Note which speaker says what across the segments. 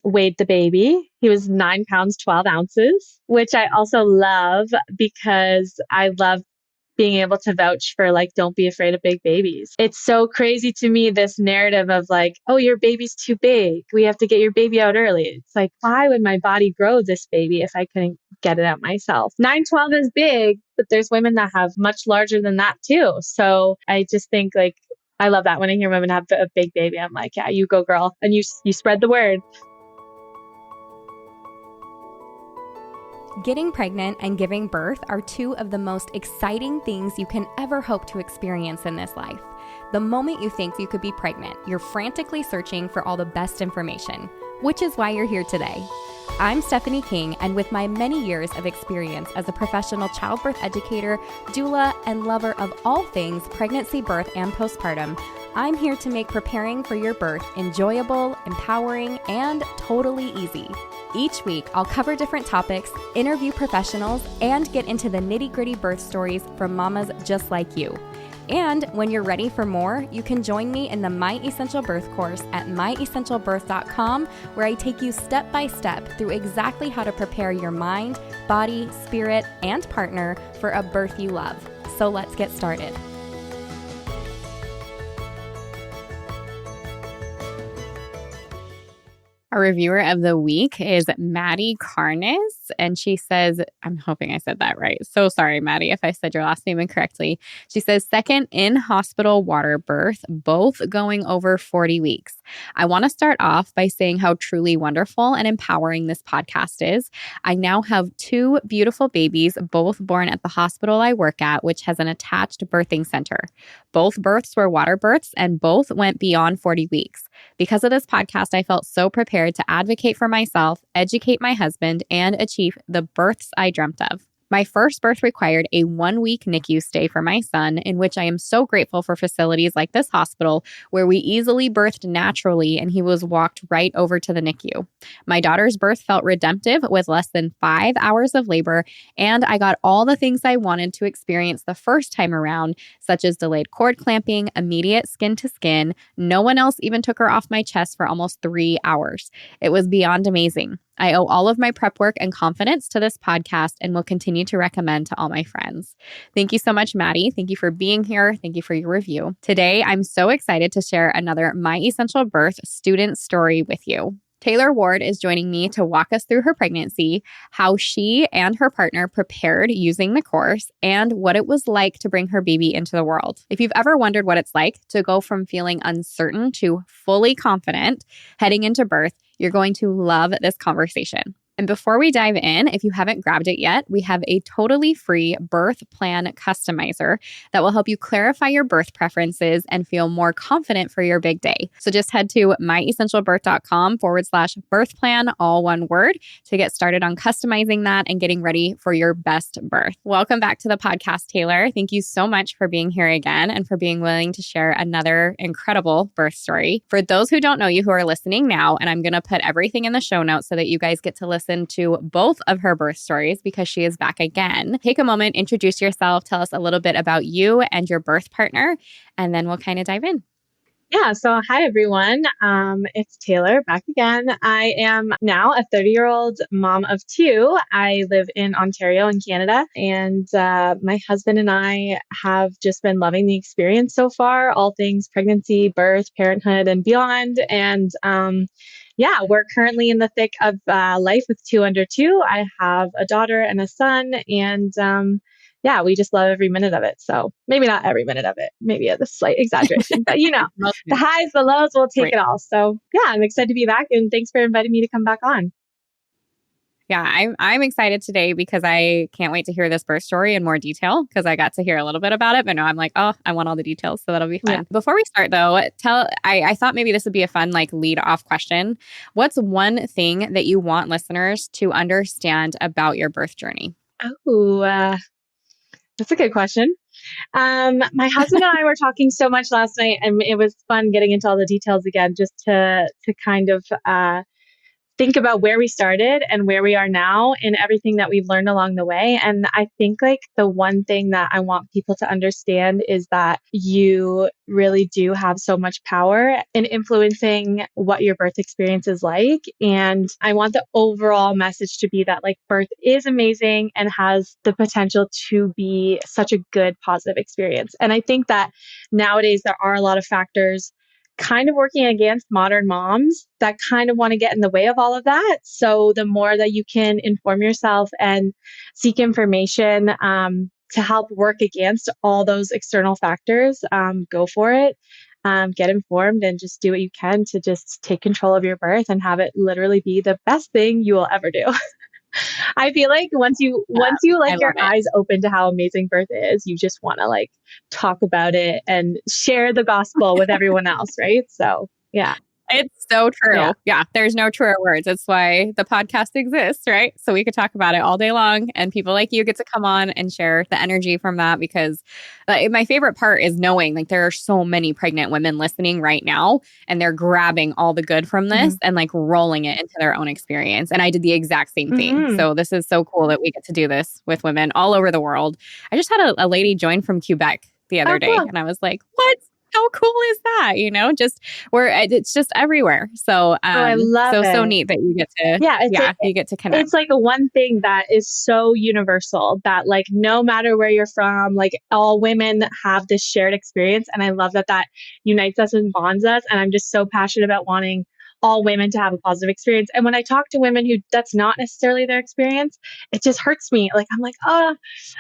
Speaker 1: weighed the baby. He was 9 pounds, 12 ounces, which I also love because I love being able to vouch for like, don't be afraid of big babies. It's so crazy to me, this narrative of like, oh, your baby's too big. We have to get your baby out early. It's like, why would my body grow this baby if I couldn't get it out myself? 9-12 is big, but there's women that have much larger than that too. So I just think like, I love that when I hear women have a big baby. I'm like, yeah, you go girl. And you spread the word.
Speaker 2: Getting pregnant and giving birth are two of the most exciting things you can ever hope to experience in this life. The moment you think you could be pregnant, you're frantically searching for all the best information, which is why you're here today. I'm Stephanie King, and with my many years of experience as a professional childbirth educator, doula, and lover of all things pregnancy, birth, and postpartum, I'm here to make preparing for your birth enjoyable, empowering, and totally easy. Each week, I'll cover different topics, interview professionals, and get into the nitty-gritty birth stories from mamas just like you. And when you're ready for more, you can join me in the My Essential Birth course at myessentialbirth.com, where I take you step by step through exactly how to prepare your mind, body, spirit, and partner for a birth you love. So let's get started.
Speaker 3: Our reviewer of the week is Maddie Carnes, and she says, I'm hoping I said that right. So sorry, Maddie, if I said your last name incorrectly. She says, second in-hospital water birth, both going over 40 weeks. I want to start off by saying how truly wonderful and empowering this podcast is. I now have 2 beautiful babies, both born at the hospital I work at, which has an attached birthing center. Both births were water births, and both went beyond 40 weeks. Because of this podcast, I felt so prepared to advocate for myself, educate my husband, and achieve the births I dreamt of. My first birth required a 1-week NICU stay for my son, in which I am so grateful for facilities like this hospital, where we easily birthed naturally and he was walked right over to the NICU. My daughter's birth felt redemptive with less than 5 hours of labor, and I got all the things I wanted to experience the first time around, such as delayed cord clamping, immediate skin to skin. No one else even took her off my chest for almost 3 hours. It was beyond amazing. I owe all of my prep work and confidence to this podcast and will continue to recommend to all my friends. Thank you so much, Maddie. Thank you for being here. Thank you for your review. Today, I'm so excited to share another My Essential Birth student story with you. Taylor Ward is joining me to walk us through her pregnancy, how she and her partner prepared using the course, and what it was like to bring her baby into the world. If you've ever wondered what it's like to go from feeling uncertain to fully confident heading into birth, you're going to love this conversation. And before we dive in, if you haven't grabbed it yet, we have a totally free birth plan customizer that will help you clarify your birth preferences and feel more confident for your big day. So just head to myessentialbirth.com/birth plan, all one word, to get started on customizing that and getting ready for your best birth. Welcome back to the podcast, Taylor. Thank you so much for being here again and for being willing to share another incredible birth story. For those who don't know you who are listening now, and I'm going to put everything in the show notes so that you guys get to listen to both of her birth stories because she is back again. Take a moment, introduce yourself, tell us a little bit about you and your birth partner, and then we'll kind of dive in.
Speaker 1: Yeah. So hi, everyone. It's Taylor back again. I am now a 30-year-old mom of 2. I live in Ontario in Canada, and my husband and I have just been loving the experience so far, all things pregnancy, birth, parenthood, and beyond. And yeah, we're currently in the thick of life with 2 under 2. I have a daughter and a son, and yeah, we just love every minute of it. So maybe not every minute of it, maybe a slight exaggeration, but you know, the highs, the lows, we'll take it all. So yeah, I'm excited to be back, and thanks for inviting me to come back on.
Speaker 3: Yeah, I'm excited today because I can't wait to hear this birth story in more detail because I got to hear a little bit about it, but no, I'm like, oh, I want all the details, so that'll be fun. Yeah. Before we start though, I thought maybe this would be a fun lead off question. What's one thing that you want listeners to understand about your birth journey?
Speaker 1: Oh, that's a good question. My husband and I were talking so much last night, and it was fun getting into all the details again, just to kind of think about where we started and where we are now and everything that we've learned along the way. And I think like the one thing that I want people to understand is that you really do have so much power in influencing what your birth experience is like. And I want the overall message to be that like birth is amazing and has the potential to be such a good positive experience. And I think that nowadays there are a lot of factors kind of working against modern moms that kind of want to get in the way of all of that. So the more that you can inform yourself and seek information to help work against all those external factors, go for it. Get informed and just do what you can to just take control of your birth and have it literally be the best thing you will ever do. I feel like once you
Speaker 3: I
Speaker 1: like
Speaker 3: love
Speaker 1: your
Speaker 3: it.
Speaker 1: eyes open to how amazing birth is, you just want to like talk about it and share the gospel with everyone else, right? So, yeah.
Speaker 3: It's so
Speaker 1: Yeah.
Speaker 3: true. Yeah, there's no truer words. It's why the podcast exists, right? So we could talk about it all day long, and people like you get to come on and share the energy from that. Because my favorite part is knowing like there are so many pregnant women listening right now, and they're grabbing all the good from this
Speaker 1: Mhm.
Speaker 3: and like rolling it into their own experience. And I did the exact same thing.
Speaker 1: Mhm.
Speaker 3: So this is so cool that we get to do this with women all over the world. I just had a lady join from Quebec the other
Speaker 1: Oh,
Speaker 3: day,
Speaker 1: cool.
Speaker 3: and I was like, "What? How cool is that?" You know, just where it's just everywhere. So,
Speaker 1: Oh, I love
Speaker 3: so
Speaker 1: it.
Speaker 3: neat that you get to,
Speaker 1: Yeah,
Speaker 3: yeah, you get to connect.
Speaker 1: it's like a one thing that is so universal that like no matter where you're from, like all women have this shared experience. And I love that that unites us and bonds us. And I'm just so passionate about wanting all women to have a positive experience. And when I talk to women who that's not necessarily their experience, it just hurts me. Like I'm like, oh,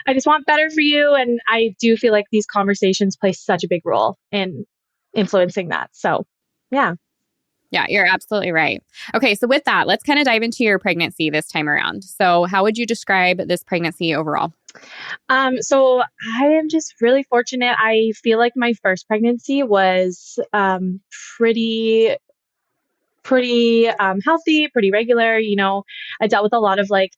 Speaker 1: I just want better for you. And I do feel like these conversations play such a big role in influencing that. So yeah.
Speaker 3: Yeah, you're absolutely right. Okay, so with that, let's kind of dive into your pregnancy this time around. So, how would you describe this pregnancy overall?
Speaker 1: So I am just really fortunate. I feel like my first pregnancy was pretty healthy, pretty regular. You know, I dealt with a lot of like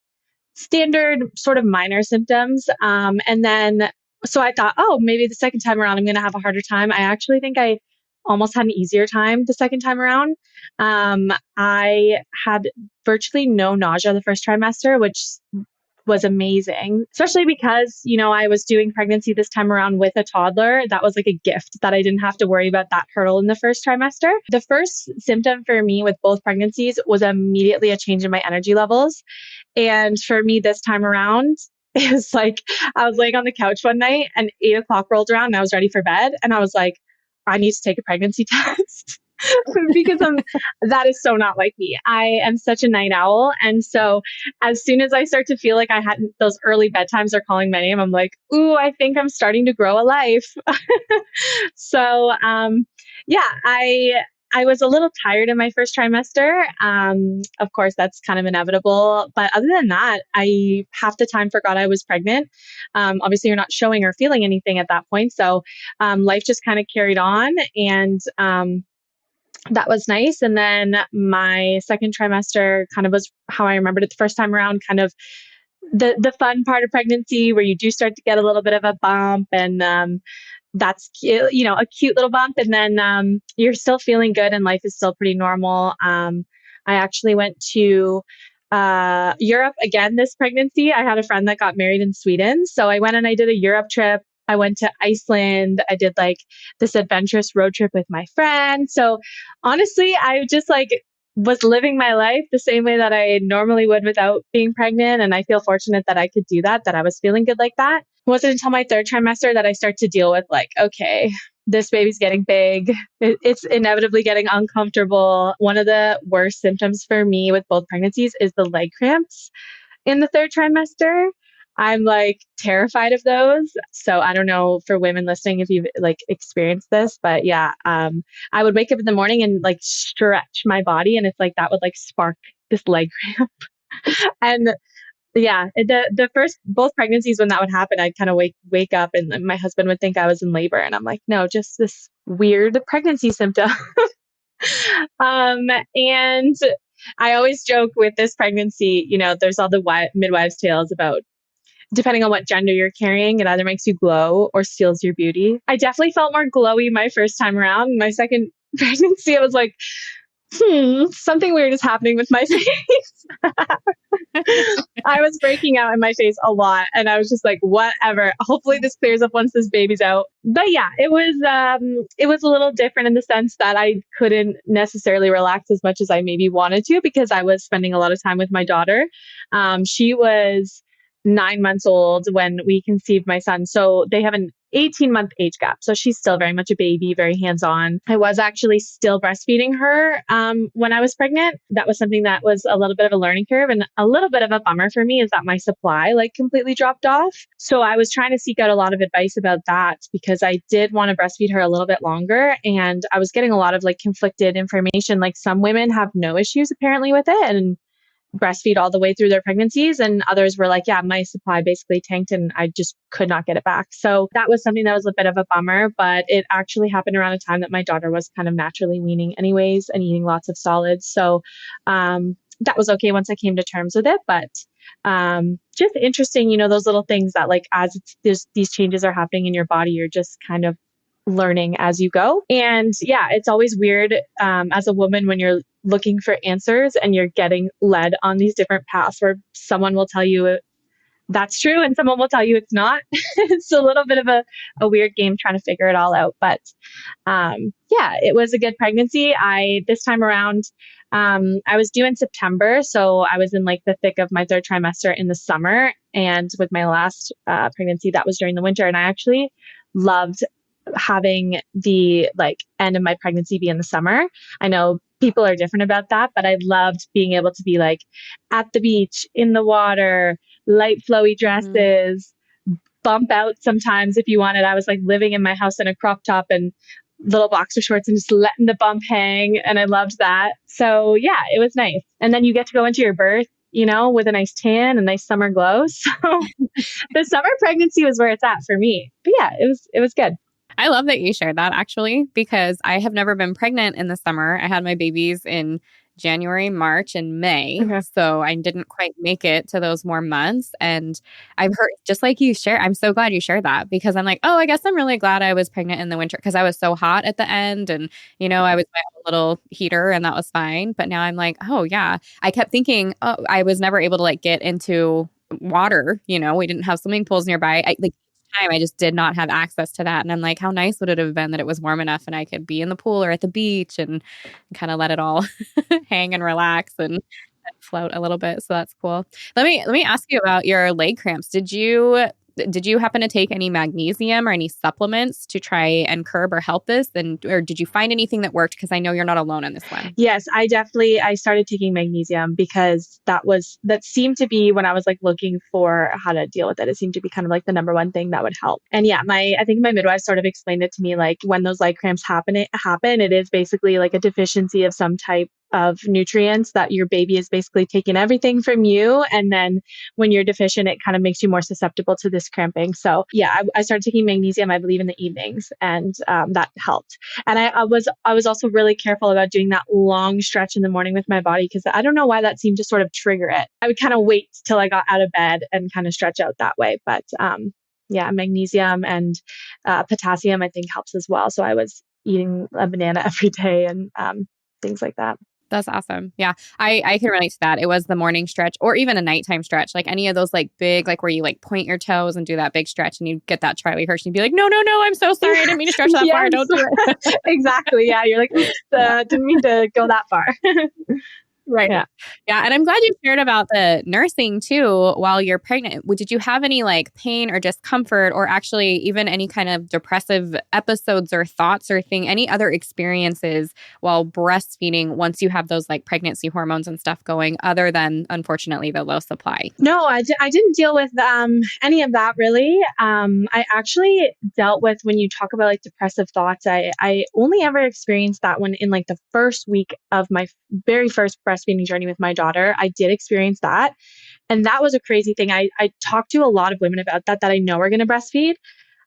Speaker 1: standard sort of minor symptoms. And then so I thought, oh, maybe the second time around I'm going to have a harder time. I actually think I almost had an easier time the second time around. I had virtually no nausea the first trimester, which was amazing, especially because, you know, I was doing pregnancy this time around with a toddler. That was like a gift that I didn't have to worry about that hurdle in the first trimester. The first symptom for me with both pregnancies was immediately a change in my energy levels. And for me this time around, it was like I was laying on the couch one night and 8 o'clock rolled around and I was ready for bed. And I was like, I need to take a pregnancy test. Because that is so not like me. I am such a night owl. And so as soon as I start to feel like I had those early bedtimes are calling my name, I'm like, ooh, I think I'm starting to grow a life. So yeah, I was a little tired in my first trimester. Of course, that's kind of inevitable. But other than that, I half the time forgot I was pregnant. Obviously, you're not showing or feeling anything at that point. So life just kind of carried on. And that was nice. And then my second trimester kind of was how I remembered it the first time around, kind of the fun part of pregnancy where you do start to get a little bit of a bump and that's cute, you know, a cute little bump. And then you're still feeling good and life is still pretty normal. I actually went to Europe again this pregnancy. I had a friend that got married in Sweden. So I went and I did a Europe trip. I went to Iceland. I did like this adventurous road trip with my friend. So honestly, I just like was living my life the same way that I normally would without being pregnant. And I feel fortunate that I could do that, that I was feeling good like that. It wasn't until my third trimester that I start to deal with like, okay, this baby's getting big. It's inevitably getting uncomfortable. One of the worst symptoms for me with both pregnancies is the leg cramps in the third trimester. I'm like terrified of those. So I don't know for women listening if you've like experienced this, but yeah, I would wake up in the morning and like stretch my body, and it's like that would like spark this leg cramp. And yeah, the first both pregnancies when that would happen, I'd kind of wake up and my husband would think I was in labor, and I'm like, no, just this weird pregnancy symptom. And I always joke with this pregnancy, you know, there's all the midwives' tales about depending on what gender you're carrying, it either makes you glow or steals your beauty. I definitely felt more glowy my first time around. My second pregnancy, I was like, Something weird is happening with my face. I was breaking out in my face a lot, and I was just like, whatever. Hopefully this clears up once this baby's out. But yeah, it was a little different in the sense that I couldn't necessarily relax as much as I maybe wanted to because I was spending a lot of time with my daughter. She was 9 months old when we conceived my son. So they have an 18-month age gap. So she's still very much a baby, very hands on. I was actually still breastfeeding her when I was pregnant. That was something that was a little bit of a learning curve and a little bit of a bummer for me is that my supply like completely dropped off. So I was trying to seek out a lot of advice about that because I did want to breastfeed her a little bit longer. And I was getting a lot of like conflicted information. Like some women have no issues apparently with it and breastfeed all the way through their pregnancies. And others were like, yeah, my supply basically tanked and I just could not get it back. So that was something that was a bit of a bummer, but it actually happened around a time that my daughter was kind of naturally weaning anyways and eating lots of solids. So that was okay once I came to terms with it. But just interesting, those little things that like as these changes are happening in your body, you're just kind of learning as you go. And yeah, it's always weird as a woman when you're looking for answers and you're getting led on these different paths where someone will tell you that's true and someone will tell you it's not. It's a little bit of a weird game trying to figure it all out. But yeah, it was a good pregnancy. This time around, I was due in September. So I was in like the thick of my third trimester in the summer. And with my last pregnancy, that was during the winter. And I actually loved having the like end of my pregnancy be in the summer. I know people are different about that, but I loved being able to be like at the beach, in the water, light flowy dresses, bump out sometimes if you wanted. I was like living in my house in a crop top and little boxer shorts and just letting the bump hang. And I loved that. So yeah, it was nice. And then you get to go into your birth, with a nice tan, a nice summer glow. So the summer pregnancy was where it's at for me. But yeah, it was good.
Speaker 3: I love that you shared that actually, because I have never been pregnant in the summer. I had my babies in January, March, and May.
Speaker 1: Okay.
Speaker 3: So I didn't quite make it to those warm months. And I've heard, just like you share, I'm so glad you shared that because I'm like, oh, I guess I'm really glad I was pregnant in the winter because I was so hot at the end. And, I was my own little heater and that was fine. But now I'm like, oh, yeah. I kept thinking, oh, I was never able to like get into water. We didn't have swimming pools nearby. Time I just did not have access to that, and I'm like, how nice would it have been that it was warm enough and I could be in the pool or at the beach and kind of let it all hang and relax and float a little bit. So that's cool. Let me ask you about your leg cramps. Did you happen to take any magnesium or any supplements to try and curb or help this? Or did you find anything that worked? Because I know you're not alone in this one.
Speaker 1: Yes, I started taking magnesium because that seemed to be when I was like looking for how to deal with it. It seemed to be kind of like the number one thing that would help. And yeah, I think my midwife sort of explained it to me, like when those leg cramps happen, it is basically like a deficiency of some type of nutrients that your baby is basically taking everything from you. And then when you're deficient, it kind of makes you more susceptible to this cramping. So yeah, I started taking magnesium, I believe in the evenings, and that helped. And I was also really careful about doing that long stretch in the morning with my body because I don't know why that seemed to sort of trigger it. I would kind of wait till I got out of bed and kind of stretch out that way. But yeah, magnesium and potassium I think helps as well. So I was eating a banana every day and things like that.
Speaker 3: That's awesome. Yeah. I can relate to that. It was the morning stretch or even a nighttime stretch, like any of those like big, like where you like point your toes and do that big stretch and you get that Charlie Hirsch and you'd be like, no, I'm so sorry. I didn't mean to stretch that far. Don't do it.
Speaker 1: Exactly. Yeah. You're like, didn't mean to go that far.
Speaker 3: Right. Yeah. Yeah. And I'm glad you shared about the nursing too while you're pregnant. Did you have any like pain or discomfort or actually even any kind of depressive episodes or thoughts or any other experiences while breastfeeding once you have those like pregnancy hormones and stuff going other than unfortunately the low supply?
Speaker 1: No, I didn't deal with any of that really. I actually dealt with when you talk about like depressive thoughts, I only ever experienced that one in like the first week of my very first breastfeeding journey with my daughter. I did experience that. And that was a crazy thing. I talked to a lot of women about that I know are going to breastfeed.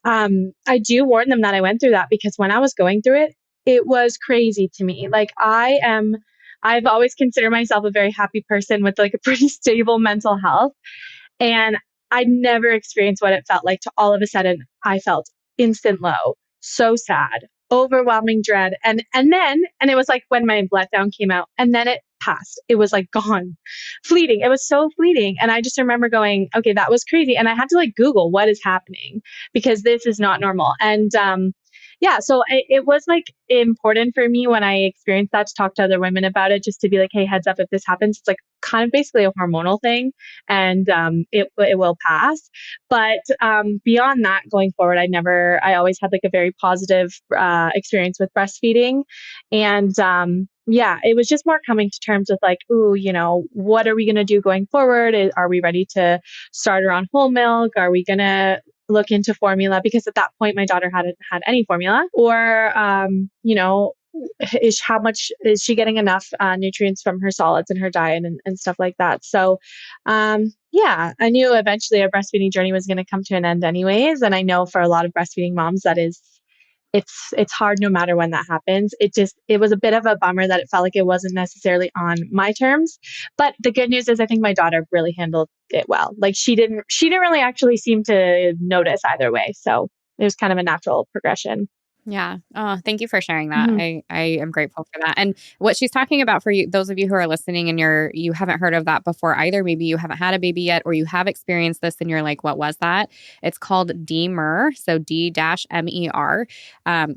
Speaker 1: I do warn them that I went through that because when I was going through it, it was crazy to me. Like I've always considered myself a very happy person with like a pretty stable mental health. And I never experienced what it felt like to all of a sudden I felt instant low, so sad, overwhelming dread. And it was like when my letdown came out and then it passed. It was like gone, fleeting. It was so fleeting. And I just remember going, okay, that was crazy. And I had to like Google what is happening because this is not normal. And, yeah, so it was like important for me when I experienced that to talk to other women about it, just to be like, hey, heads up, if this happens, it's like kind of basically a hormonal thing, and it will pass. But beyond that, going forward, I always had like a very positive experience with breastfeeding, and yeah, it was just more coming to terms with like, ooh, what are we going to do going forward? Are we ready to start her on whole milk? Are we going to look into formula? Because at that point, my daughter hadn't had any formula, or, how much is she getting enough nutrients from her solids in her diet and stuff like that. So, yeah, I knew eventually our breastfeeding journey was going to come to an end anyways. And I know for a lot of breastfeeding moms, it's hard no matter when that happens. It was a bit of a bummer that it felt like it wasn't necessarily on my terms. But the good news is I think my daughter really handled it well. Like she didn't really actually seem to notice either way. So it was kind of a natural progression.
Speaker 3: Yeah. Oh, thank you for sharing that.
Speaker 1: Mhm.
Speaker 3: I am grateful for that. And what she's talking about for you, those of you who are listening and you haven't heard of that before either, maybe you haven't had a baby yet, or you have experienced this and you're like, what was that? It's called DMER. So D-MER.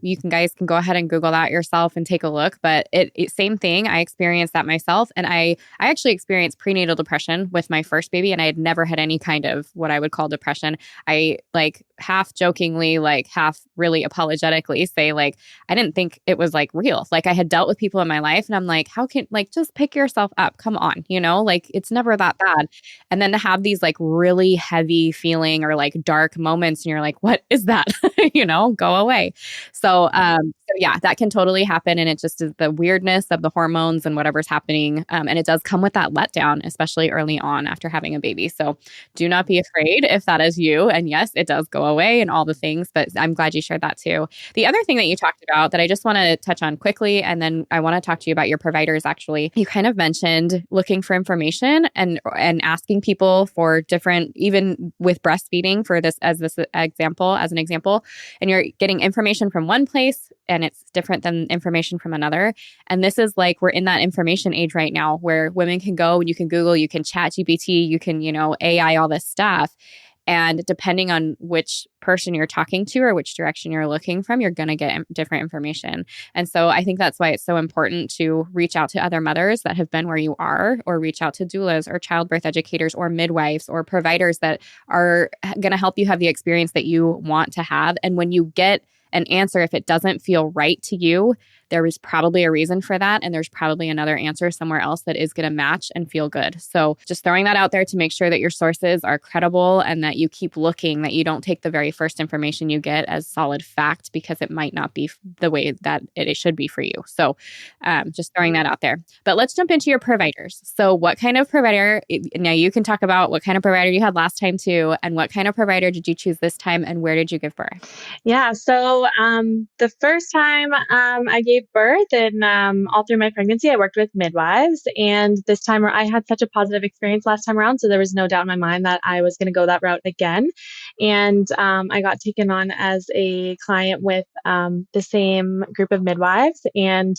Speaker 3: You guys can go ahead and Google that yourself and take a look, but same thing. I experienced that myself. And I actually experienced prenatal depression with my first baby, and I had never had any kind of what I would call depression. I like half jokingly, like half really apologetically say like, I didn't think it was like real. Like I had dealt with people in my life and I'm like, how can like, just pick yourself up. Come on, like it's never that bad. And then to have these like really heavy feeling or like dark moments and you're like, what is that? Go away. So yeah, that can totally happen. And it just is the weirdness of the hormones and whatever's happening. And it does come with that letdown, especially early on after having a baby. So do not be afraid if that is you. And yes, it does go away and all the things, but I'm glad you shared that too. The other thing that you talked about that I just want to touch on quickly, and then I want to talk to you about your providers actually. You kind of mentioned looking for information and asking people for different, even with breastfeeding for this as an example, and you're getting information from one place and it's different than information from another. And this is like, we're in that information age right now where women can go and you can Google, you can chat GPT, you can, AI, all this stuff. And depending on which person you're talking to or which direction you're looking from, you're going to get different information. And so I think that's why it's so important to reach out to other mothers that have been where you are, or reach out to doulas or childbirth educators or midwives or providers that are going to help you have the experience that you want to have. And when you get an answer, if it doesn't feel right to you, there is probably a reason for that. And there's probably another answer somewhere else that is going to match and feel good. So just throwing that out there to make sure that your sources are credible and that you keep looking, that you don't take the very first information you get as solid fact, because it might not be the way that it should be for you. So just throwing that out there. But let's jump into your providers. So what kind of provider, now you can talk about what kind of provider you had last time too, and what kind of provider did you choose this time and where did you give birth?
Speaker 1: Yeah. So the first time I gave birth and all through my pregnancy, I worked with midwives. And this time I had such a positive experience last time around. So there was no doubt in my mind that I was going to go that route again. And I got taken on as a client with the same group of midwives. And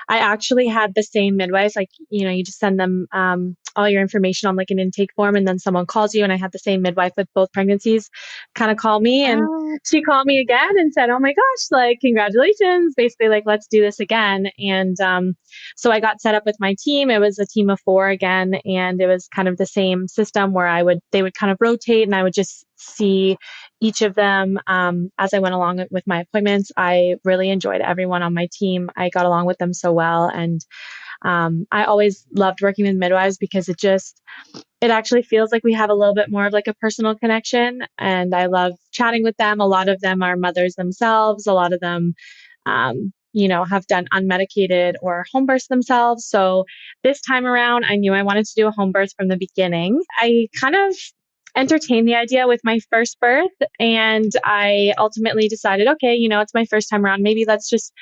Speaker 1: I actually had the same midwives, like, you just send them all your information on like an intake form, and then someone calls you. And I had the same midwife with both pregnancies kind of call me, and she called me again and said, oh my gosh, like, congratulations, basically like, let's do this again. And so I got set up with my team. It was a team of 4 again, and it was kind of the same system where they would kind of rotate, and I would just see each of them as I went along with my appointments. I really enjoyed everyone on my team. I got along with them so well. And I always loved working with midwives because it actually feels like we have a little bit more of like a personal connection. And I love chatting with them. A lot of them are mothers themselves. A lot of them, have done unmedicated or home births themselves. So this time around, I knew I wanted to do a home birth from the beginning. I kind of entertained the idea with my first birth, and I ultimately decided, okay, it's my first time around. Maybe let's just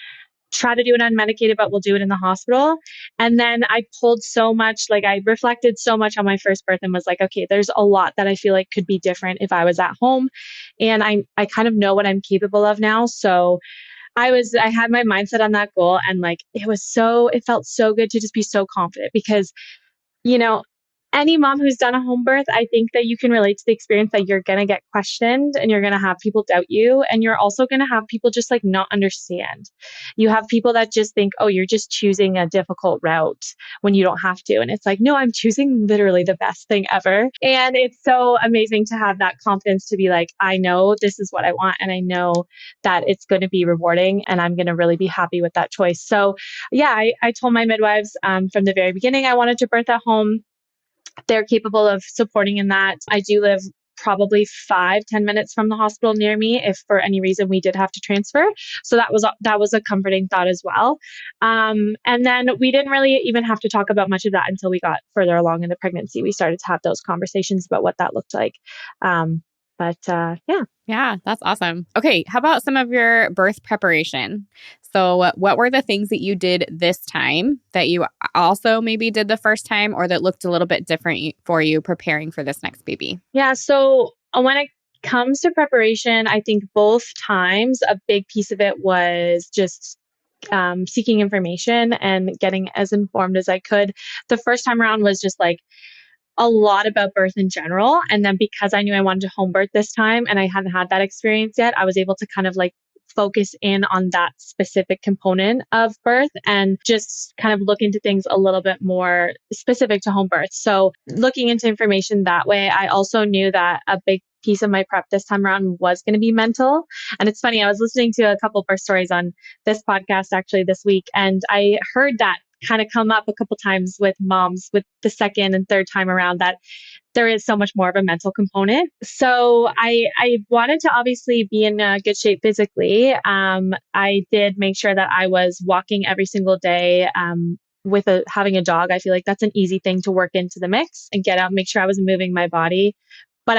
Speaker 1: try to do it unmedicated, but we'll do it in the hospital. And then I pulled so much, like I reflected so much on my first birth and was like, okay, there's a lot that I feel like could be different if I was at home. And I kind of know what I'm capable of now. So I had my mindset on that goal, and like, it felt so good to just be so confident because, you know, any mom who's done a home birth, I think that you can relate to the experience that you're going to get questioned and you're going to have people doubt you. And you're also going to have people just like not understand. You have people that just think, oh, you're just choosing a difficult route when you don't have to. And it's like, no, I'm choosing literally the best thing ever. And it's so amazing to have that confidence to be like, I know this is what I want. And I know that it's going to be rewarding and I'm going to really be happy with that choice. So, yeah, I told my midwives from the very beginning I wanted to birth at home. They're capable of supporting in that. I do live probably 5-10 minutes from the hospital near me if for any reason we did have to transfer. So that was a comforting thought as well. And then we didn't really even have to talk about much of that until we got further along in the pregnancy. We started to have those conversations about what that looked like. Yeah.
Speaker 3: Yeah, that's awesome. Okay, how about some of your birth preparation? So, what were the things that you did this time that you also maybe did the first time or that looked a little bit different for you preparing for this next baby?
Speaker 1: Yeah. So when it comes to preparation, I think both times a big piece of it was just seeking information and getting as informed as I could. The first time around was just like a lot about birth in general. And then because I knew I wanted to home birth this time and I hadn't had that experience yet, I was able to kind of like focus in on that specific component of birth and just kind of look into things a little bit more specific to home birth. So looking into information that way, I also knew that a big piece of my prep this time around was going to be mental. And it's funny, I was listening to a couple birth stories on this podcast actually this week, and I heard that kind of come up a couple times with moms with the second and third time around that there is so much more of a mental component. So I wanted to obviously be in good shape physically. I did make sure that I was walking every single day. With having a dog, I feel like that's an easy thing to work into the mix and get out, make sure I was moving my body. But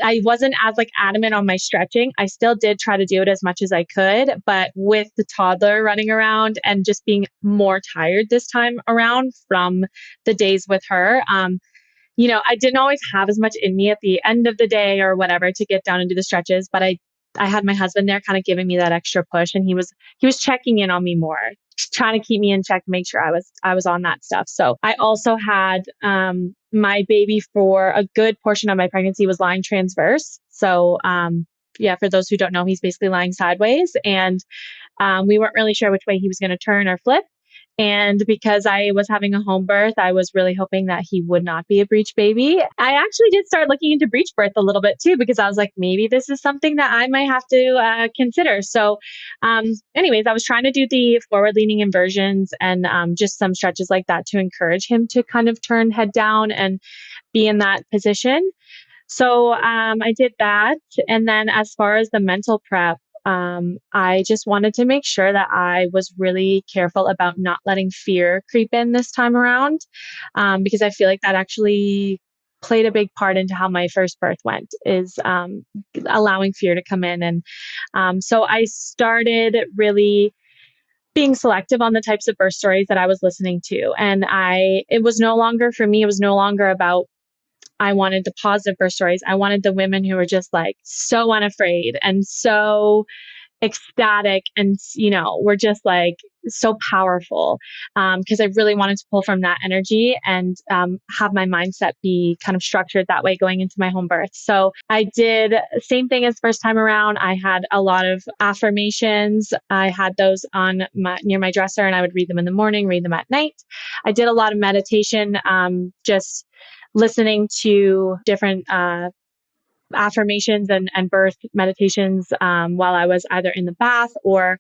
Speaker 1: I wasn't as like adamant on my stretching. I still did try to do it as much as I could, but with the toddler running around and just being more tired this time around from the days with her, I didn't always have as much in me at the end of the day or whatever to get down and do the stretches, but I had my husband there kind of giving me that extra push, and he was checking in on me more, trying to keep me in check, make sure I was on that stuff. So I also had my baby for a good portion of my pregnancy was lying transverse. So yeah, for those who don't know, he's basically lying sideways, and we weren't really sure which way he was going to turn or flip. And because I was having a home birth, I was really hoping that he would not be a breech baby. I actually did start looking into breech birth a little bit too, because I was like, maybe this is something that I might have to consider. So, anyways, I was trying to do the forward leaning inversions and just some stretches like that to encourage him to kind of turn head down and be in that position. So I did that. And then as far as the mental prep, I just wanted to make sure that I was really careful about not letting fear creep in this time around, because I feel like that actually played a big part into how my first birth went, is allowing fear to come in. And so I started really being selective on the types of birth stories that I was listening to. And it was no longer for me, it was no longer about I wanted the positive birth stories. I wanted the women who were just like so unafraid and so ecstatic and, were just like so powerful. Because I really wanted to pull from that energy and have my mindset be kind of structured that way going into my home birth. So I did same thing as first time around. I had a lot of affirmations. I had those on near my dresser, and I would read them in the morning, read them at night. I did a lot of meditation, just listening to different affirmations and birth meditations while I was either in the bath or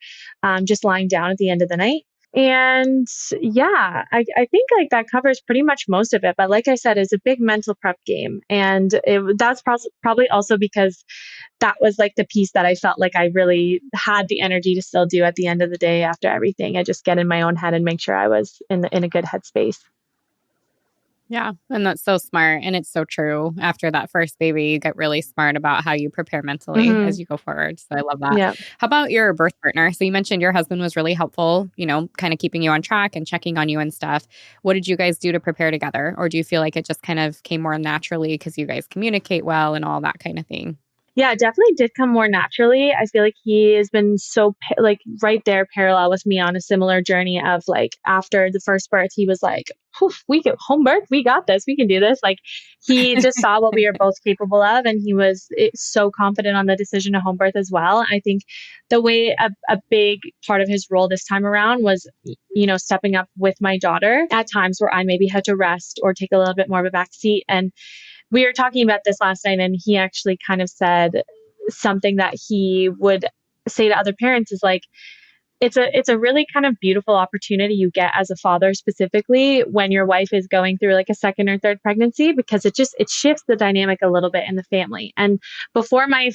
Speaker 1: just lying down at the end of the night. And yeah, I think like that covers pretty much most of it. But like I said, it's a big mental prep game. And that's probably also because that was like the piece that I felt like I really had the energy to still do at the end of the day after everything. I just get in my own head and make sure I was in a good headspace.
Speaker 3: Yeah. And that's so smart. And it's so true. After that first baby, you get really smart about how you prepare mentally as you go forward. So I love that.
Speaker 1: Yeah.
Speaker 3: How about your birth partner? So you mentioned your husband was really helpful, kind of keeping you on track and checking on you and stuff. What did you guys do to prepare together? Or do you feel like it just kind of came more naturally because you guys communicate well and all that kind of thing?
Speaker 1: Yeah, it definitely did come more naturally. I feel like he has been like right there parallel with me on a similar journey of like after the first birth, he was like, we get home birth. We got this. We can do this. Like he just saw what we were both capable of. And he was so confident on the decision to home birth as well. I think the way a big part of his role this time around was, stepping up with my daughter at times where I maybe had to rest or take a little bit more of a back seat. And we were talking about this last night, and he actually kind of said something that he would say to other parents is like, it's a really kind of beautiful opportunity you get as a father, specifically when your wife is going through like a second or third pregnancy, because it shifts the dynamic a little bit in the family. And before I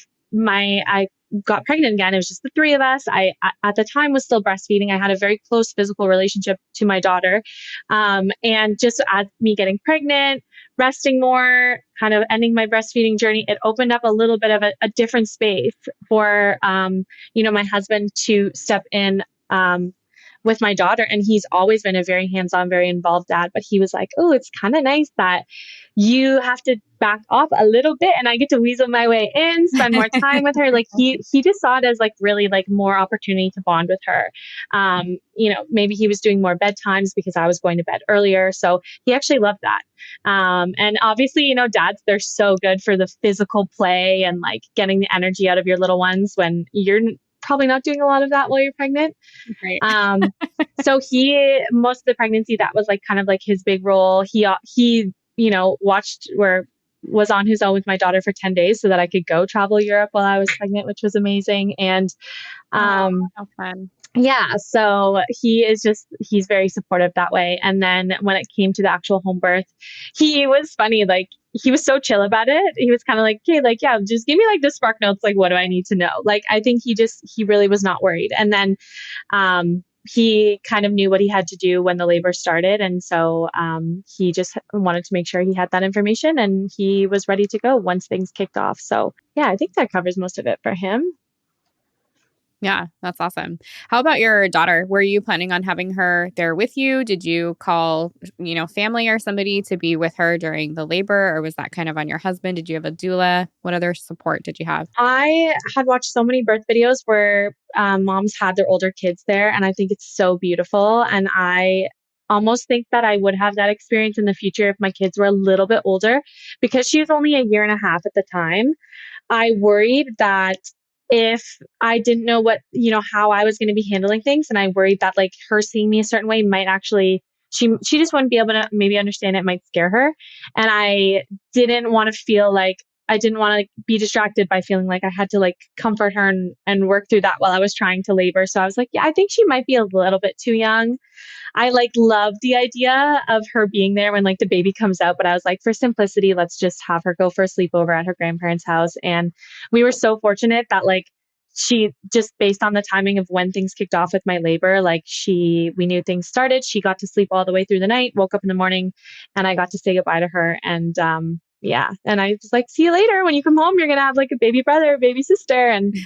Speaker 1: got pregnant again, it was just the three of us. I at the time was still breastfeeding. I had a very close physical relationship to my daughter. And just as me getting pregnant, resting more, kind of ending my breastfeeding journey, it opened up a little bit of a different space for, my husband to step in with my daughter. And he's always been a very hands-on, very involved dad. But he was like, oh, it's kind of nice that you have to back off a little bit and I get to weasel my way in, spend more time with her. Like he just saw it as like really like more opportunity to bond with her. Maybe he was doing more bedtimes because I was going to bed earlier. So he actually loved that. And obviously, dads, they're so good for the physical play and like getting the energy out of your little ones when you're probably not doing a lot of that while you're pregnant.
Speaker 3: Right.
Speaker 1: So most of the pregnancy, that was like kind of like his big role. He watched or was on his own with my daughter for 10 days so that I could go travel Europe while I was pregnant, which was amazing. And,
Speaker 3: how fun.
Speaker 1: yeah, so he's very supportive that way. And then when it came to the actual home birth, he was funny. Like he was so chill about it. He was kind of like, okay, like, yeah, just give me like the spark notes. Like, what do I need to know? Like, I think he really was not worried. And then, he kind of knew what he had to do when the labor started. And so, he just wanted to make sure he had that information and he was ready to go once things kicked off. So yeah, I think that covers most of it for him.
Speaker 3: Yeah, that's awesome. How about your daughter? Were you planning on having her there with you? Did you call, family or somebody to be with her during the labor, or was that kind of on your husband? Did you have a doula? What other support did you have?
Speaker 1: I had watched so many birth videos where moms had their older kids there, and I think it's so beautiful. And I almost think that I would have that experience in the future if my kids were a little bit older, because she was only a year and a half at the time. I worried that if I didn't know how I was going to be handling things, and I worried that like her seeing me a certain way might actually, she just wouldn't be able to maybe understand, it might scare her. And I didn't want to be distracted by feeling like I had to like comfort her and work through that while I was trying to labor. So I was like, yeah, I think she might be a little bit too young. I like love the idea of her being there when like the baby comes out, but I was like, for simplicity, let's just have her go for a sleepover at her grandparents' house. And we were so fortunate that like she just based on the timing of when things kicked off with my labor, like we knew things started. She got to sleep all the way through the night, woke up in the morning, and I got to say goodbye to her. And yeah, and I was like, see you later. When you come home, you're gonna have like a baby brother, baby sister, and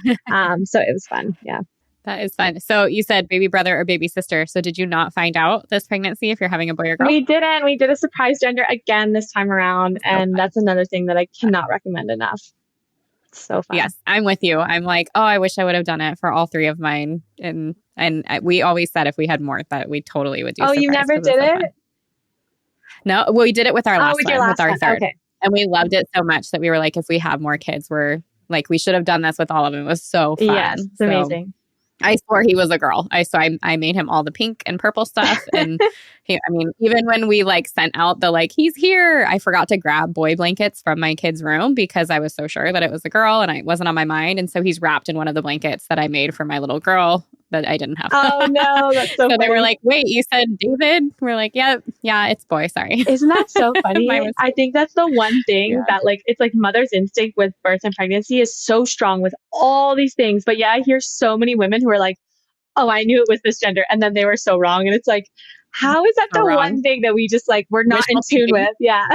Speaker 1: so it was fun. Yeah.
Speaker 3: That is fun. So you said baby brother or baby sister. So did you not find out this pregnancy if you're having a boy or girl?
Speaker 1: We didn't. We did a surprise gender again this time around. And that's another thing that I cannot recommend enough. It's so fun.
Speaker 3: Yes, I'm with you. I'm like, oh, I wish I would have done it for all three of mine. And we always said if we had more that we totally would do.
Speaker 1: Oh, you never did it?
Speaker 3: So no, well, we did it with our last one, with our third.
Speaker 1: Okay.
Speaker 3: And we loved it so much that we were like, if we have more kids, we're like, we should have done this with all of them. It was so fun.
Speaker 1: Yes, it's amazing.
Speaker 3: I swore he was a girl. I made him all the pink and purple stuff. And even when we like sent out the like, he's here, I forgot to grab boy blankets from my kid's room because I was so sure that it was a girl and it wasn't on my mind. And so he's wrapped in one of the blankets that I made for my little girl that I didn't have.
Speaker 1: Oh no, that's so funny.
Speaker 3: They were like, wait, you said David? We're like, yeah, it's boy. Sorry.
Speaker 1: Isn't that so funny? I think that's the one thing that like, it's like mother's instinct with birth and pregnancy is so strong with all these things. But yeah, I hear so many women who are like, oh, I knew it was this gender. And then they were so wrong. And it's like, how is that the one thing that we just like, we're not in tune with? Yeah.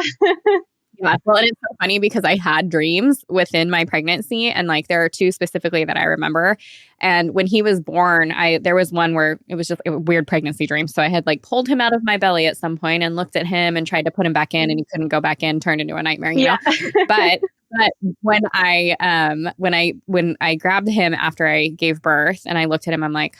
Speaker 3: Yeah. Well, and it's so funny because I had dreams within my pregnancy, and like there are two specifically that I remember. And when he was born, there was one where it was just a weird pregnancy dream. So I had like pulled him out of my belly at some point and looked at him and tried to put him back in, and he couldn't go back in, turned into a nightmare, you know. But But when I grabbed him after I gave birth and I looked at him, I'm like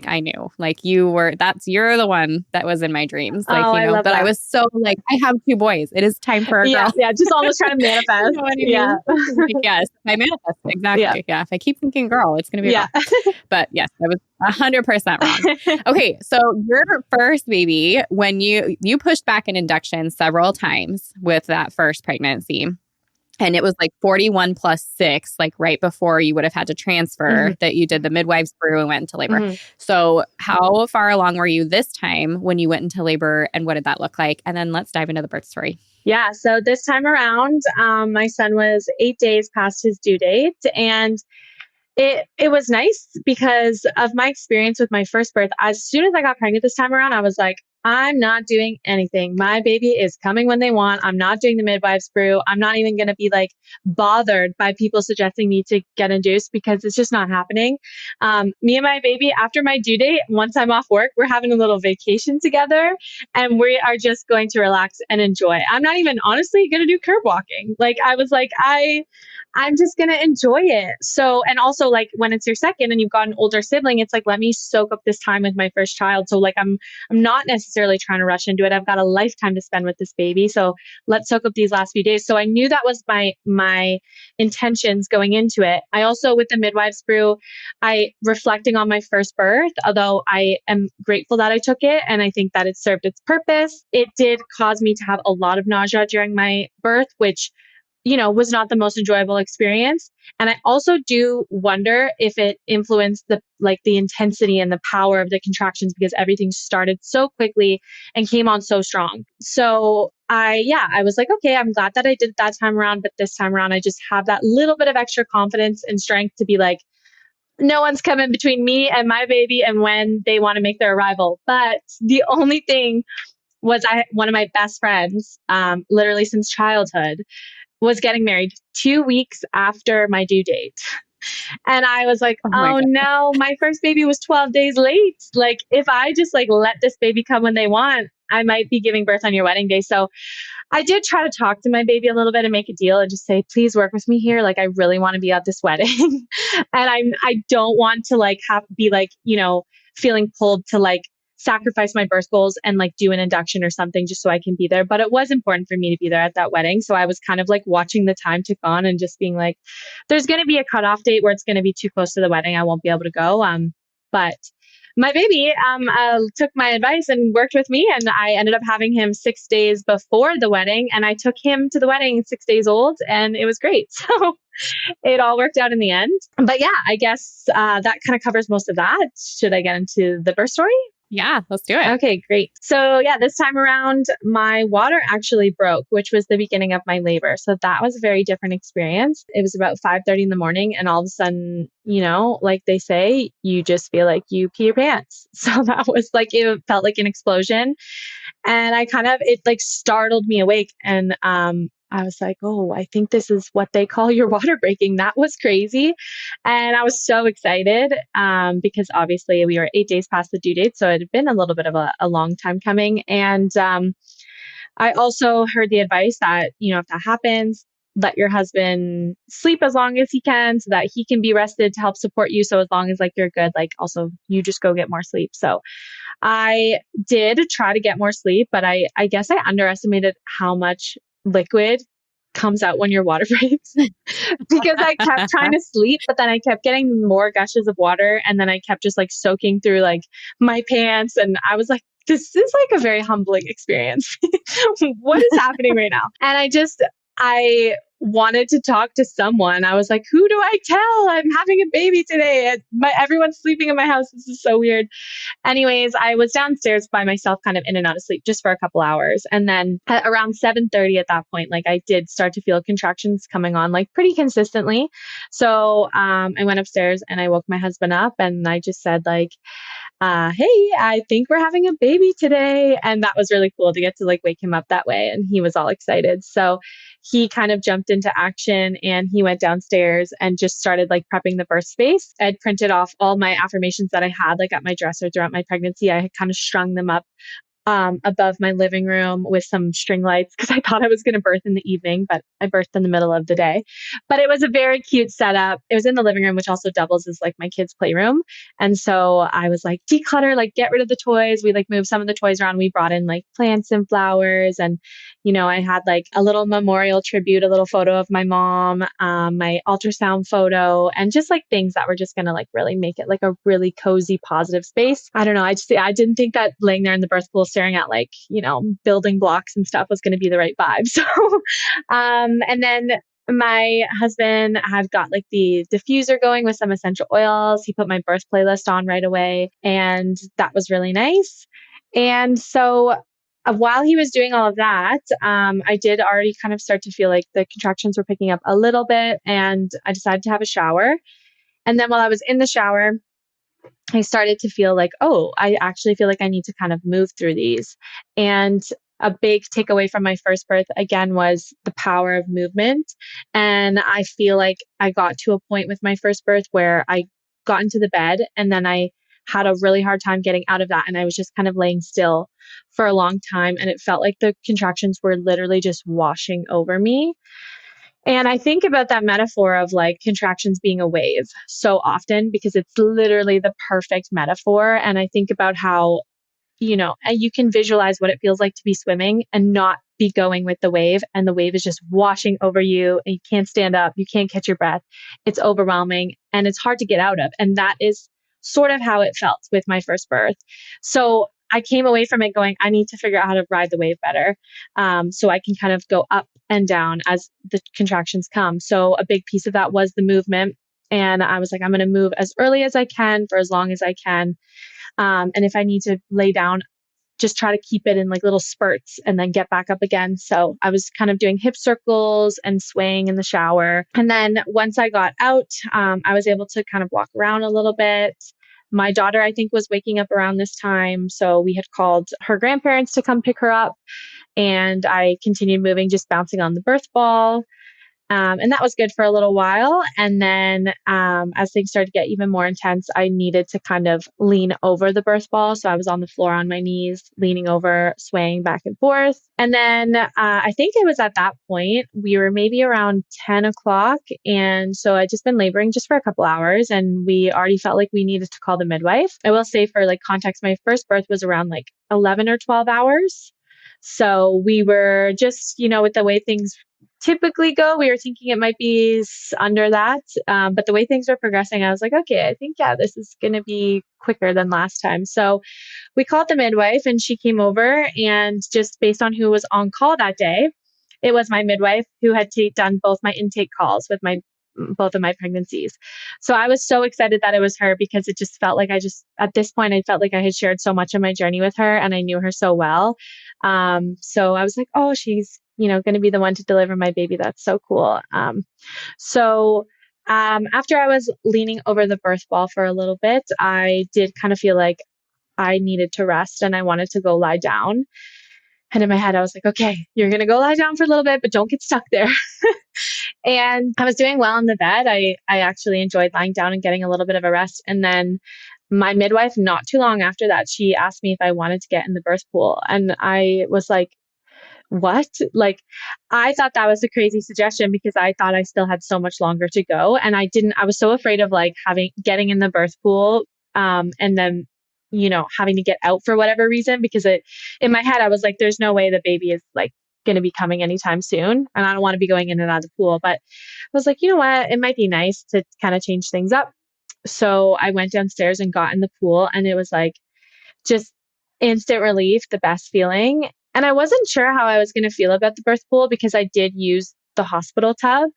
Speaker 3: I knew, like you're the one that was in my dreams,
Speaker 1: Oh, I love
Speaker 3: but I
Speaker 1: that.
Speaker 3: was so like, I have two boys. It is time for a
Speaker 1: Yeah,
Speaker 3: girl.
Speaker 1: yeah, just almost trying to manifest.
Speaker 3: You know what I
Speaker 1: Yeah.
Speaker 3: mean? Like, yes, I manifest exactly. Yeah. If I keep thinking girl, it's gonna be a
Speaker 1: Yeah.
Speaker 3: girl. But yes, I was 100% wrong. Okay, so your first baby, when you pushed back an induction several times with that first pregnancy. And it was like 41 plus 6, like right before you would have had to transfer, that you did the midwives brew and went into labor. So how far along were you this time when you went into labor, and what did that look like? And then let's dive into the birth story.
Speaker 1: Yeah. So this time around, my son was 8 days past his due date, and it was nice because of my experience with my first birth. As soon as I got pregnant this time around, I was like, I'm not doing anything. My baby is coming when they want. I'm not doing the midwives brew. I'm not even going to be like bothered by people suggesting me to get induced because it's just not happening. Me and my baby, after my due date, once I'm off work, we're having a little vacation together and we are just going to relax and enjoy. I'm not even honestly going to do curb walking. Like I was like, I'm just going to enjoy it. So, and also like when it's your second and you've got an older sibling, it's like, let me soak up this time with my first child. So like, I'm not necessarily trying to rush into it. I've got a lifetime to spend with this baby. So let's soak up these last few days. So I knew that was my intentions going into it. I also, with the midwives brew, reflecting on my first birth, although I am grateful that I took it. And I think that it served its purpose. It did cause me to have a lot of nausea during my birth, which was not the most enjoyable experience. And I also do wonder if it influenced the intensity and the power of the contractions because everything started so quickly and came on so strong. So I was like, okay, I'm glad that I did it that time around, but this time around, I just have that little bit of extra confidence and strength to be like, no one's coming between me and my baby and when they want to make their arrival. But the only thing was one of my best friends, literally since childhood, was getting married 2 weeks after my due date. And I was like,
Speaker 3: Oh my
Speaker 1: oh
Speaker 3: God.
Speaker 1: no, my first baby was 12 days late. Like if I just like let this baby come when they want, I might be giving birth on your wedding day. So I did try to talk to my baby a little bit and make a deal and just say, please work with me here. Like I really want to be at this wedding. And I don't want to like be like, feeling pulled to like sacrifice my birth goals and like do an induction or something just so I can be there. But it was important for me to be there at that wedding. So I was kind of like watching the time tick on and just being like, there's going to be a cutoff date where it's going to be too close to the wedding. I won't be able to go. But my baby took my advice and worked with me, and I ended up having him 6 days before the wedding, and I took him to the wedding 6 days old, and it was great. So it all worked out in the end. But yeah, I guess that kind of covers most of that. Should I get into the birth story?
Speaker 3: Yeah, let's do it.
Speaker 1: Okay, great. So yeah, this time around, my water actually broke, which was the beginning of my labor. So that was a very different experience. It was about 5:30 in the morning, and all of a sudden, like they say, you just feel like you pee your pants. So that was like, it felt like an explosion. And it like startled me awake. And I was like, oh, I think this is what they call your water breaking. That was crazy. And I was so excited because obviously we were 8 days past the due date. So it had been a little bit of a long time coming. And I also heard the advice that, if that happens, let your husband sleep as long as he can so that he can be rested to help support you. So as long as like you're good, like also you just go get more sleep. So I did try to get more sleep, but I guess I underestimated how much liquid comes out when your water breaks because I kept trying to sleep, but then I kept getting more gushes of water. And then I kept just like soaking through like my pants. And I was like, this is like a very humbling experience. What is happening right now? And I wanted to talk to someone. I was like, who do I tell? I'm having a baby today. Everyone's sleeping in my house. This is so weird. Anyways, I was downstairs by myself, kind of in and out of sleep just for a couple hours. And then at around 7:30 at that point, like I did start to feel contractions coming on like pretty consistently. So I went upstairs and I woke my husband up and I just said like, hey, I think we're having a baby today. And that was really cool to get to like wake him up that way. And he was all excited. So he kind of jumped into action and he went downstairs and just started like prepping the birth space. I'd printed off all my affirmations that I had like at my dresser throughout my pregnancy. I had kind of strung them up above my living room with some string lights because I thought I was going to birth in the evening, but I birthed in the middle of the day. But it was a very cute setup. It was in the living room, which also doubles as like my kids' playroom. And so I was like, declutter, like get rid of the toys. We like moved some of the toys around. We brought in like plants and flowers. And, I had like a little memorial tribute, a little photo of my mom, my ultrasound photo, and just like things that were just going to like really make it like a really cozy, positive space. I don't know. I didn't think that laying there in the birth pool staring at like, building blocks and stuff was going to be the right vibe. So, and then my husband had got like the diffuser going with some essential oils. He put my birth playlist on right away, and that was really nice. And so while he was doing all of that, I did already kind of start to feel like the contractions were picking up a little bit, and I decided to have a shower. And then while I was in the shower, I started to feel like, oh, I actually feel like I need to kind of move through these. And a big takeaway from my first birth, again, was the power of movement. And I feel like I got to a point with my first birth where I got into the bed and then I had a really hard time getting out of that. And I was just kind of laying still for a long time. And it felt like the contractions were literally just washing over me. And I think about that metaphor of like contractions being a wave so often because it's literally the perfect metaphor. And I think about how, you can visualize what it feels like to be swimming and not be going with the wave. And the wave is just washing over you and you can't stand up. You can't catch your breath. It's overwhelming and it's hard to get out of. And that is sort of how it felt with my first birth. So I came away from it going, I need to figure out how to ride the wave better. So I can kind of go up and down as the contractions come. So a big piece of that was the movement. And I was like, I'm going to move as early as I can for as long as I can. And if I need to lay down, just try to keep it in like little spurts and then get back up again. So I was kind of doing hip circles and swaying in the shower. And then once I got out, I was able to kind of walk around a little bit. My daughter, I think, was waking up around this time. So we had called her grandparents to come pick her up. And I continued moving, just bouncing on the birth ball. And that was good for a little while. And then as things started to get even more intense, I needed to kind of lean over the birth ball. So I was on the floor on my knees, leaning over, swaying back and forth. And then I think it was at that point, we were maybe around 10 o'clock. And so I'd just been laboring just for a couple hours and we already felt like we needed to call the midwife. I will say for like context, my first birth was around like 11 or 12 hours. So we were just, with the way things typically go, we were thinking it might be under that. But the way things were progressing, I was like, okay, I think, yeah, this is going to be quicker than last time. So we called the midwife and she came over, and just based on who was on call that day, it was my midwife who had done both my intake calls with both of my pregnancies. So I was so excited that it was her because it just felt like at this point, I felt like I had shared so much of my journey with her and I knew her so well. So I was like, oh, she's, going to be the one to deliver my baby. That's so cool. So after I was leaning over the birth ball for a little bit, I did kind of feel like I needed to rest and I wanted to go lie down. And in my head, I was like, okay, you're going to go lie down for a little bit, but don't get stuck there. And I was doing well in the bed. I actually enjoyed lying down and getting a little bit of a rest. And then my midwife, not too long after that, she asked me if I wanted to get in the birth pool. And I was like, what? Like, I thought that was a crazy suggestion because I thought I still had so much longer to go. And I was so afraid of like getting in the birth pool, and then, having to get out for whatever reason, because in my head, I was like, there's no way the baby is like going to be coming anytime soon. And I don't want to be going in and out of the pool, but I was like, you know what? It might be nice to kind of change things up. So I went downstairs and got in the pool, and it was like just instant relief, the best feeling. And I wasn't sure how I was going to feel about the birth pool because I did use the hospital tub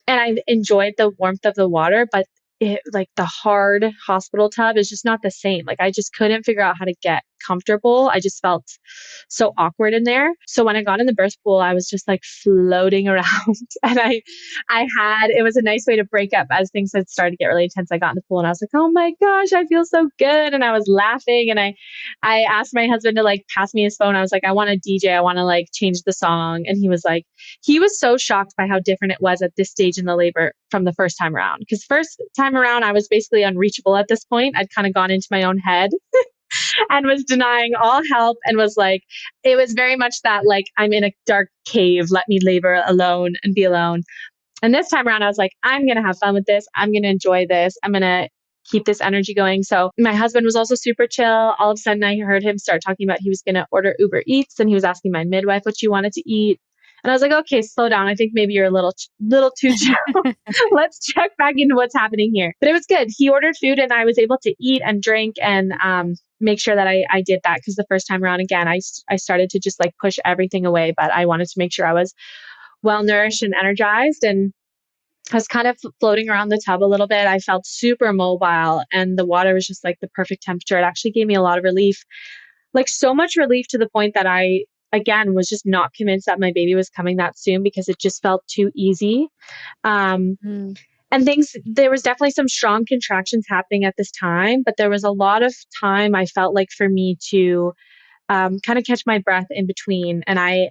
Speaker 1: and I enjoyed the warmth of the water, but like the hard hospital tub is just not the same. Like I just couldn't figure out how to get comfortable. I just felt so awkward in there. So when I got in the birth pool, I was just like floating around and it was a nice way to break up as things had started to get really intense. I got in the pool and I was like, oh my gosh, I feel so good. And I was laughing and I asked my husband to like pass me his phone. I was like, I want to DJ. I want to like change the song. And he was so shocked by how different it was at this stage in the labor from the first time around. Because first time around, I was basically unreachable at this point. I'd kind of gone into my own head. and was denying all help and was like, it was very much that like, I'm in a dark cave, let me labor alone and be alone. And this time around, I was like, I'm going to have fun with this. I'm going to enjoy this. I'm going to keep this energy going. So my husband was also super chill. All of a sudden, I heard him start talking about he was going to order Uber Eats, and he was asking my midwife what she wanted to eat. And I was like, okay, slow down. I think maybe you're a little too chill. Let's check back into what's happening here. But it was good. He ordered food, and I was able to eat and drink and make sure that I did that, because the first time around, again, I started to just like push everything away. But I wanted to make sure I was well nourished and energized. And I was kind of floating around the tub a little bit. I felt super mobile, and the water was just like the perfect temperature. It actually gave me a lot of relief, like so much relief to the point that I, again, was just not convinced that my baby was coming that soon, because it just felt too easy. Um,
Speaker 3: Mm.
Speaker 1: and there was definitely some strong contractions happening at this time, but there was a lot of time I felt like for me to kind of catch my breath in between. And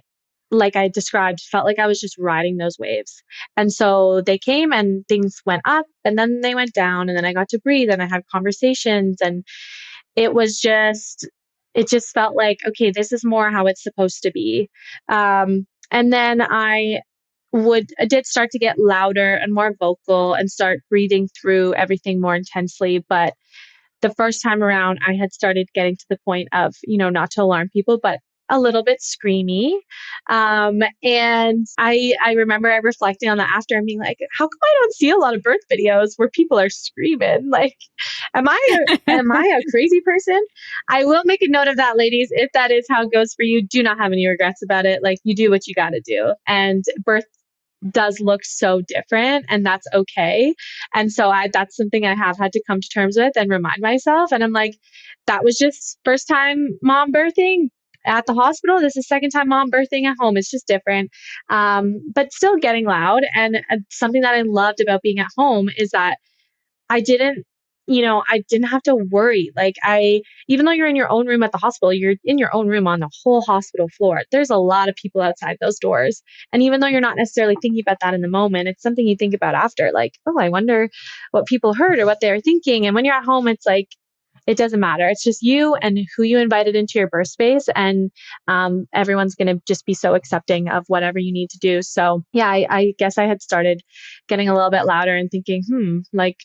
Speaker 1: like I described, felt like I was just riding those waves. And so they came and things went up and then they went down, and then I got to breathe and I had conversations, and it was just, it just felt like, okay, this is more how it's supposed to be. And then I did start to get louder and more vocal and start breathing through everything more intensely. But the first time around, I had started getting to the point of, not to alarm people, but a little bit screamy. And I remember reflecting on that after and being like, how come I don't see a lot of birth videos where people are screaming? Like, am I a crazy person? I will make a note of that, ladies. If that is how it goes for you, do not have any regrets about it. Like, you do what you got to do. And birth does look so different, and that's okay. And so that's something I have had to come to terms with and remind myself. And I'm like, that was just first time mom birthing at the hospital. This is second time mom birthing at home. It's just different. But still getting loud. And something that I loved about being at home is that I didn't, I didn't have to worry. Like, even though you're in your own room at the hospital, you're in your own room on the whole hospital floor. There's a lot of people outside those doors. And even though you're not necessarily thinking about that in the moment, it's something you think about after, like, oh, I wonder what people heard or what they were thinking. And when you're at home, it's like, it doesn't matter. It's just you and who you invited into your birth space. And everyone's going to just be so accepting of whatever you need to do. So yeah, I guess I had started getting a little bit louder and thinking, like,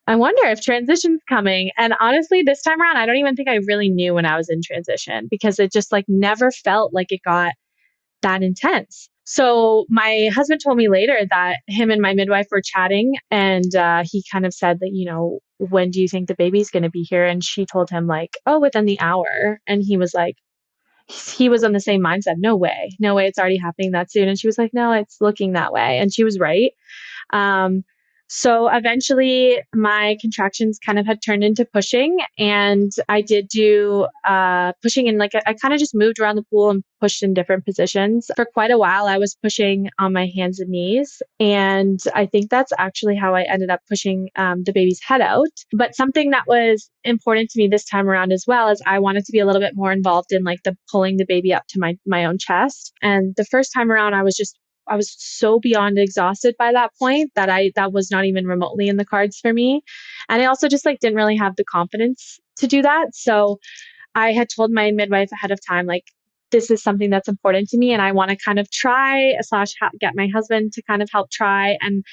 Speaker 1: I wonder if transition's coming. And honestly, this time around, I don't even think I really knew when I was in transition, because it just like never felt like it got that intense. So my husband told me later that him and my midwife were chatting, and he kind of said that, when do you think the baby's going to be here? And she told him like, oh, within the hour. And he was like, he was on the same mindset. No way, no way, it's already happening that soon. And she was like, no, it's looking that way. And she was right. Um, so eventually my contractions kind of had turned into pushing, and I did do pushing in, like, I kind of just moved around the pool and pushed in different positions. For quite a while, I was pushing on my hands and knees. And I think that's actually how I ended up pushing the baby's head out. But something that was important to me this time around as well is I wanted to be a little bit more involved in like the pulling the baby up to my own chest. And the first time around, I was so beyond exhausted by that point that was not even remotely in the cards for me. And I also just like didn't really have the confidence to do that. So I had told my midwife ahead of time, like, this is something that's important to me, and I want to kind of try / get my husband to kind of help try. And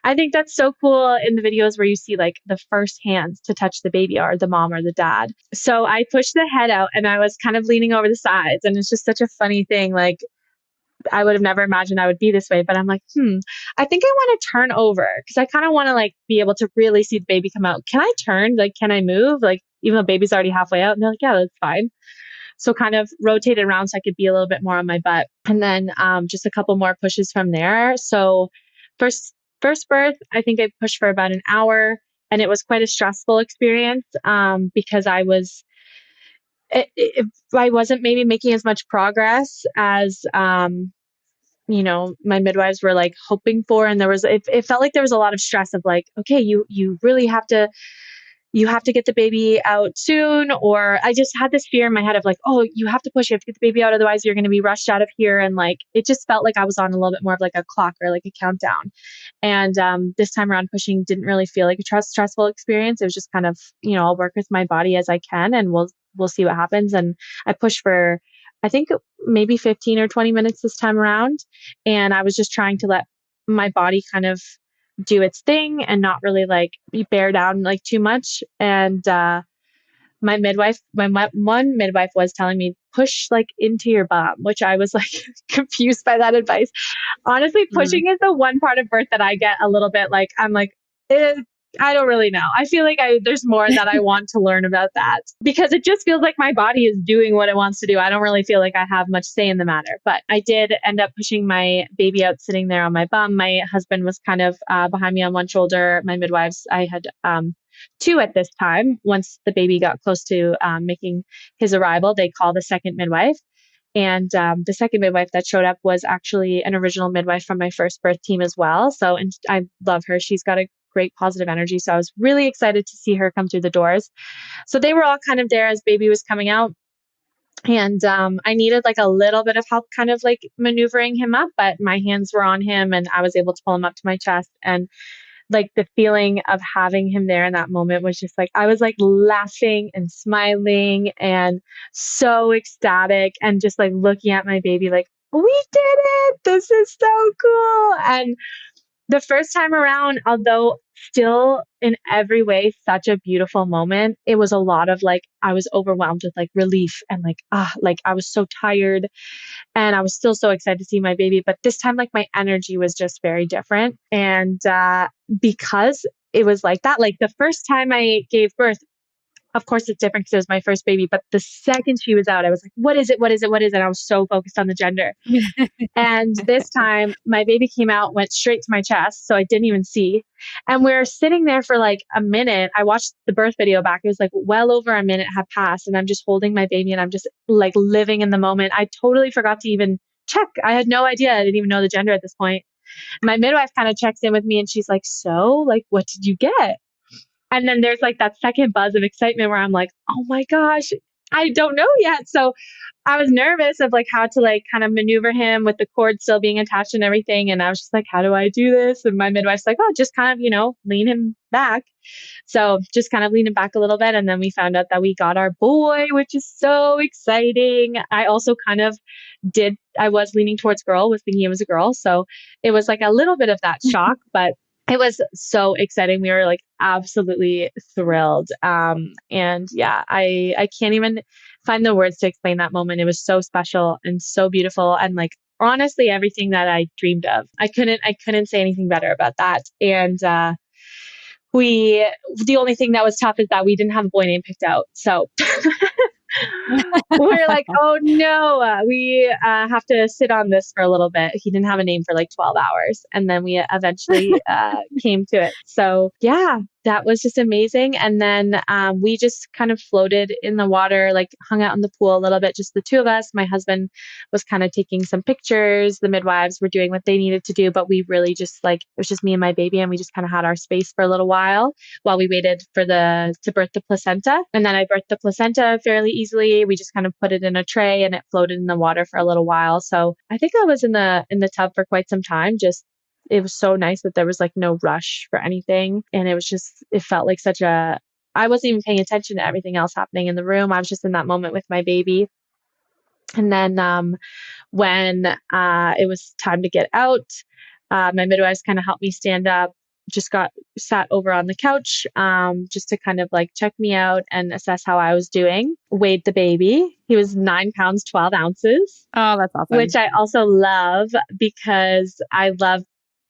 Speaker 1: I think that's so cool in the videos where you see like the first hands to touch the baby are the mom or the dad. So I pushed the head out and I was kind of leaning over the sides, and it's just such a funny thing. Like, I would have never imagined I would be this way, but I'm like, I think I want to turn over, because I kind of want to like be able to really see the baby come out. Can I turn? Like, can I move? Like, even though baby's already halfway out? And they're like, yeah, that's fine. So kind of rotated around so I could be a little bit more on my butt. And then just a couple more pushes from there. So first birth, I think I pushed for about an hour, and it was quite a stressful experience because I wasn't maybe making as much progress as my midwives were like hoping for. And it felt like there was a lot of stress of like, okay, you really have to get the baby out soon. Or I just had this fear in my head of like, oh, you have to get the baby out, otherwise you're going to be rushed out of here. And like, it just felt like I was on a little bit more of like a clock or like a countdown. And this time around, pushing didn't really feel like a stressful experience. It was just kind of, I'll work with my body as I can, and we'll see what happens. And I pushed for, I think maybe 15 or 20 minutes this time around. And I was just trying to let my body kind of do its thing and not really like bear down like too much. And, my midwife, one midwife was telling me push like into your bum, which I was like confused by that advice. Honestly,
Speaker 3: Mhm.
Speaker 1: pushing is the one part of birth that I get a little bit like, I'm like, eh, I don't really know. I feel like there's more that I want to learn about that because it just feels like my body is doing what it wants to do. I don't really feel like I have much say in the matter, but I did end up pushing my baby out sitting there on my bum. My husband was kind of behind me on one shoulder. My midwives, I had two at this time. Once the baby got close to making his arrival, they called the second midwife. And the second midwife that showed up was actually an original midwife from my first birth team as well. So, and I love her. She's got a great positive energy. So I was really excited to see her come through the doors. So they were all kind of there as baby was coming out. And I needed like a little bit of help kind of like maneuvering him up, but my hands were on him and I was able to pull him up to my chest. And like the feeling of having him there in that moment was just like, I was like laughing and smiling and so ecstatic and just like looking at my baby like, we did it. This is so cool. And the first time around, although still in every way such a beautiful moment, it was a lot of like, I was overwhelmed with like relief and like I was so tired and I was still so excited to see my baby. But this time, like my energy was just very different. And because it was like that, like the first time I gave birth, of course it's different because it was my first baby. But the second she was out, I was like, what is it? What is it? What is it? And I was so focused on the gender. And this time my baby came out, went straight to my chest. So I didn't even see. And we're sitting there for like a minute. I watched the birth video back. It was like well over a minute had passed. And I'm just holding my baby and I'm just like living in the moment. I totally forgot to even check. I had no idea. I didn't even know the gender at this point. My midwife kind of checks in with me and she's like, so like, what did you get? And then there's like that second buzz of excitement where I'm like, oh my gosh, I don't know yet. So I was nervous of like how to like kind of maneuver him with the cord still being attached and everything. And I was just like, how do I do this? And my midwife's like, oh, just kind of, lean him back. So just kind of lean him back a little bit. And then we found out that we got our boy, which is so exciting. I also kind of I was leaning towards girl, was thinking it was a girl. So it was like a little bit of that shock, but it was so exciting. We were like absolutely thrilled. And yeah, I can't even find the words to explain that moment. It was so special and so beautiful and like honestly everything that I dreamed of. I couldn't say anything better about that. And we the only thing that was tough is that we didn't have a boy name picked out. So we're like, oh no, we have to sit on this for a little bit. He didn't have a name for like 12 hours. And then we eventually came to it. So yeah, that was just amazing. And then we just kind of floated in the water, like hung out in the pool a little bit, just the two of us. My husband was kind of taking some pictures. The midwives were doing what they needed to do. But we really just like, it was just me and my baby. And we just kind of had our space for a little while we waited for to birth the placenta. And then I birthed the placenta fairly easily. We just kind of put it in a tray and it floated in the water for a little while. So I think I was in the tub for quite some time. Just it was so nice that there was like no rush for anything. And it felt like I wasn't even paying attention to everything else happening in the room. I was just in that moment with my baby. And then when it was time to get out, my midwives kind of helped me stand up, just got sat over on the couch just to kind of like check me out and assess how I was doing. Weighed the baby. He was 9 pounds, 12 ounces.
Speaker 3: Oh, that's awesome.
Speaker 1: Which I also love because I love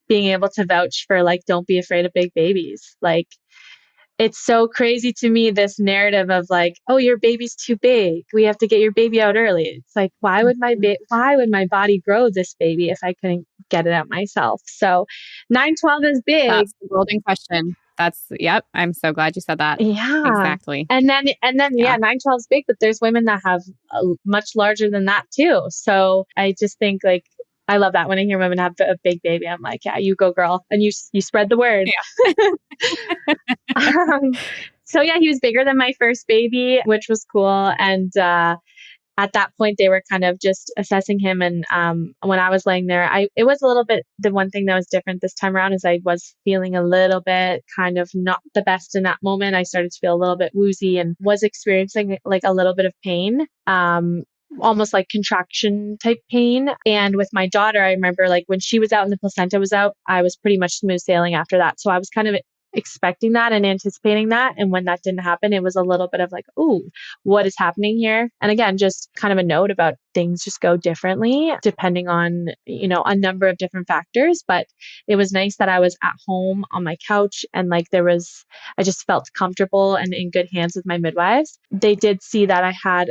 Speaker 1: being able to vouch for like, don't be afraid of big babies. Like, it's so crazy to me, this narrative of like, oh, your baby's too big. We have to get your baby out early. It's like, why would my body grow this baby if I couldn't get it out myself? So 9-12 is big.
Speaker 3: That's the golden question. Yep. I'm so glad you said that.
Speaker 1: Yeah.
Speaker 3: Exactly.
Speaker 1: And then, yeah, 9-12 is big, but there's women that have much larger than that too. So I just think like, I love that when I hear women have a big baby. I'm like, yeah, you go girl. And you spread the word. Yeah. So yeah, he was bigger than my first baby, which was cool. And at that point, they were kind of just assessing him. And when I was laying there, it was a little bit, the one thing that was different this time around is I was feeling a little bit kind of not the best in that moment. I started to feel a little bit woozy and was experiencing like a little bit of pain. Almost like contraction type pain. And with my daughter, I remember like when she was out and the placenta was out, I was pretty much smooth sailing after that. So I was kind of expecting that and anticipating that. And when that didn't happen, it was a little bit of like, ooh, what is happening here? And again, just kind of a note about things just go differently depending on, a number of different factors. But it was nice that I was at home on my couch and like I just felt comfortable and in good hands with my midwives. They did see that I had,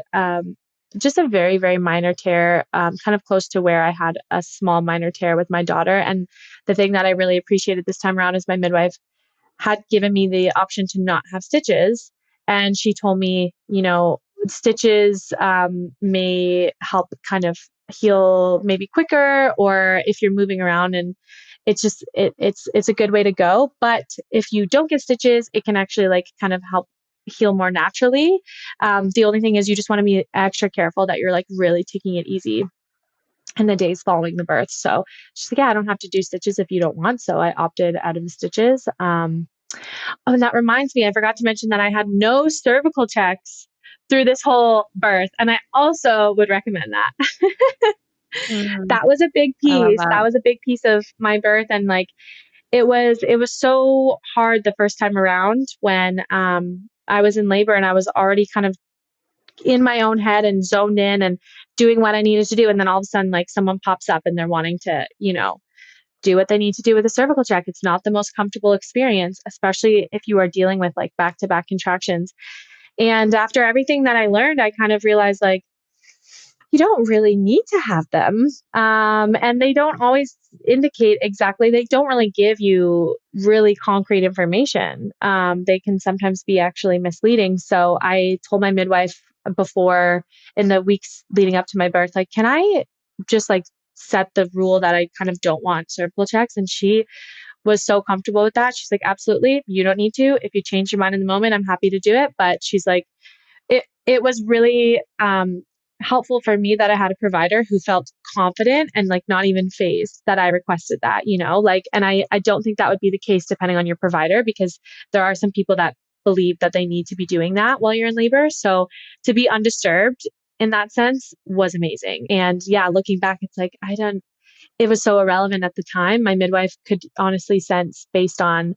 Speaker 1: just a very, very minor tear, kind of close to where I had a small minor tear with my daughter. And the thing that I really appreciated this time around is my midwife had given me the option to not have stitches. And she told me, stitches may help kind of heal maybe quicker, or if you're moving around, and it's a good way to go. But if you don't get stitches, it can actually like kind of help heal more naturally. The only thing is you just want to be extra careful that you're like really taking it easy in the days following the birth. So she's like, yeah, I don't have to do stitches if you don't want. So I opted out of the stitches. Oh, and that reminds me, I forgot to mention that I had no cervical checks through this whole birth. And I also would recommend that.
Speaker 3: Mm,
Speaker 1: That was a big
Speaker 3: I love
Speaker 1: piece. That
Speaker 3: that.
Speaker 1: was a big piece of my birth. And like, it was so hard the first time around when, I was in labor and I was already kind of in my own head and zoned in and doing what I needed to do. And then all of a sudden, like someone pops up and they're wanting to, do what they need to do with a cervical check. It's not the most comfortable experience, especially if you are dealing with like back to back contractions. And after everything that I learned, I kind of realized like, you don't really need to have them. And they don't always indicate exactly, they don't really give you really concrete information. They can sometimes be actually misleading. So I told my midwife before, in the weeks leading up to my birth, like, can I just like set the rule that I kind of don't want cervical checks? And she was so comfortable with that. She's like, absolutely, you don't need to. If you change your mind in the moment, I'm happy to do it. But she's like, it was really helpful for me that I had a provider who felt confident and like not even phased that I requested that, like, and I don't think that would be the case depending on your provider, because there are some people that believe that they need to be doing that while you're in labor. So to be undisturbed in that sense was amazing. And yeah, looking back, it's like, it was so irrelevant at the time. My midwife could honestly sense, based on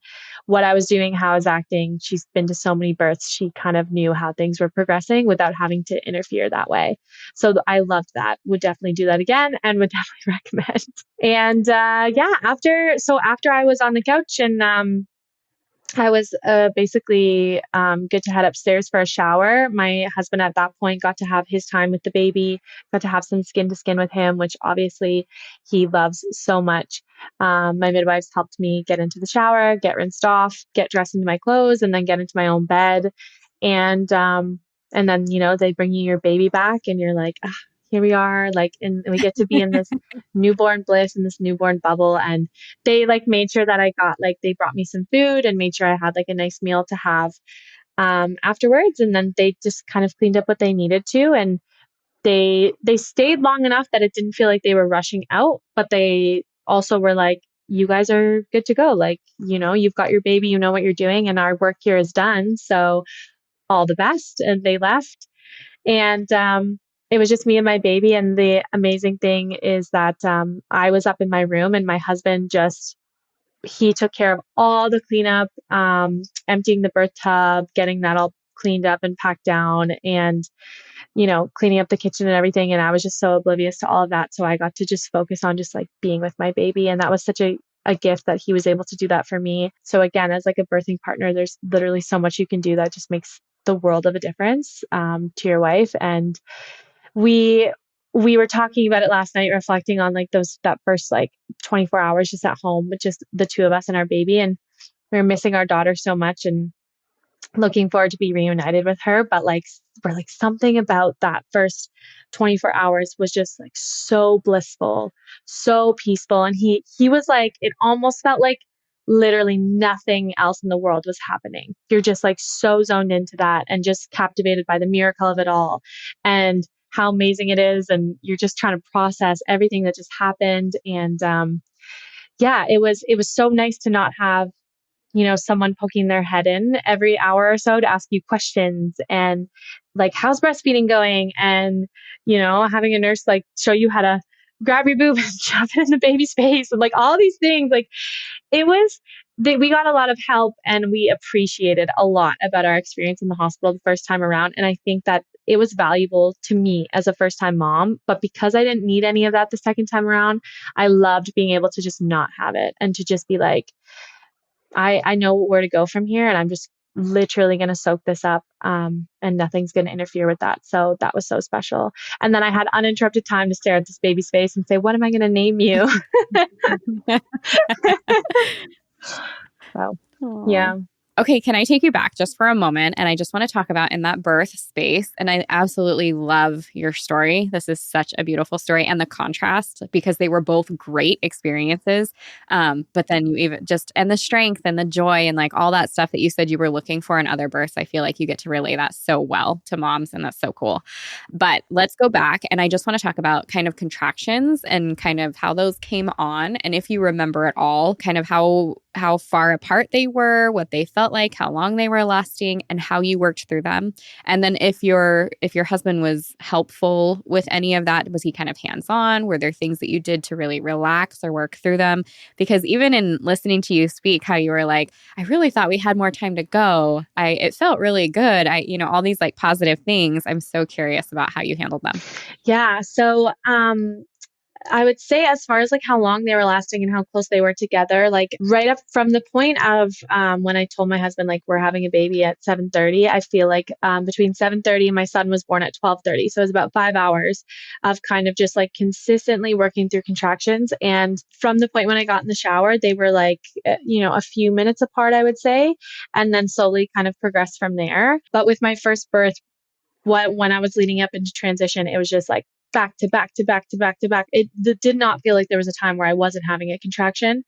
Speaker 1: what I was doing, how I was acting. She's been to so many births. She kind of knew how things were progressing without having to interfere that way. So I loved that. Would definitely do that again and would definitely recommend. And yeah, after I was on the couch and I was basically good to head upstairs for a shower. My husband at that point got to have his time with the baby, got to have some skin to skin with him, which obviously he loves so much. My midwives helped me get into the shower, get rinsed off, get dressed into my clothes, and then get into my own bed. And then they bring you your baby back, and you're like, ah, here we are, like, and we get to be in this newborn bliss and this newborn bubble. And they like made sure that they brought me some food and made sure I had like a nice meal to have afterwards. And then they just kind of cleaned up what they needed to. And they stayed long enough that it didn't feel like they were rushing out, but they also were like, you guys are good to go. Like, you've got your baby, you know what you're doing, and our work here is done. So all the best. And they left. And it was just me and my baby. And the amazing thing is that I was up in my room, and my husband he took care of all the cleanup, emptying the birth tub, getting that all cleaned up and packed down, and cleaning up the kitchen and everything. And I was just so oblivious to all of that. So I got to just focus on just like being with my baby. And that was such a gift that he was able to do that for me. So again, as like a birthing partner, there's literally so much you can do that just makes the world of a difference to your wife. And we were talking about it last night, reflecting on like that first like 24 hours just at home with just the two of us and our baby. And we were missing our daughter so much and looking forward to be reunited with her. But like, we're like, something about that first 24 hours was just like so blissful, so peaceful. And he was like, it almost felt like literally nothing else in the world was happening. You're just like so zoned into that and just captivated by the miracle of it all. And how amazing it is. And you're just trying to process everything that just happened. And yeah, it was so nice to not have, someone poking their head in every hour or so to ask you questions and like, how's breastfeeding going? And, having a nurse like show you how to grab your boob and shove it in the baby's face and like all these things. Like it was, we got a lot of help and we appreciated a lot about our experience in the hospital the first time around. And I think that it was valuable to me as a first time mom. But because I didn't need any of that the second time around, I loved being able to just not have it and to just be like, I know where to go from here and I'm just literally going to soak this up and nothing's going to interfere with that. So that was so special. And then I had uninterrupted time to stare at this baby's face and say, what am I going to name you? So,
Speaker 3: Aw.
Speaker 1: yeah.
Speaker 3: Okay, can I take you back just for a moment? And I just want to talk about in that birth space. And I absolutely love your story. This is such a beautiful story. And the contrast, because they were both great experiences. But then you even just, and the strength and the joy and like all that stuff that you said you were looking for in other births. I feel like you get to relay that so well to moms. And that's so cool. But let's go back. And I just want to talk about kind of contractions and kind of how those came on. And if you remember at all, kind of how far apart they were, what they felt like, how long they were lasting, and how you worked through them. And then if your husband was helpful with any of that, was he kind of hands-on? Were there things that you did to really relax or work through them? Because even in listening to you speak, how you were like, I really thought we had more time to go. It felt really good. All these like positive things. I'm so curious about how you handled them.
Speaker 1: Yeah. So, I would say as far as like how long they were lasting and how close they were together, like right up from the point of when I told my husband like we're having a baby at 7:30, I feel like between 7:30 and my son was born at 12:30, so it was about 5 hours of kind of just like consistently working through contractions. And from the point when I got in the shower, they were like a few minutes apart, I would say, and then slowly kind of progressed from there. But with my first birth, when I was leading up into transition, it was just like back to back to back to back to back. It did not feel like there was a time where I wasn't having a contraction.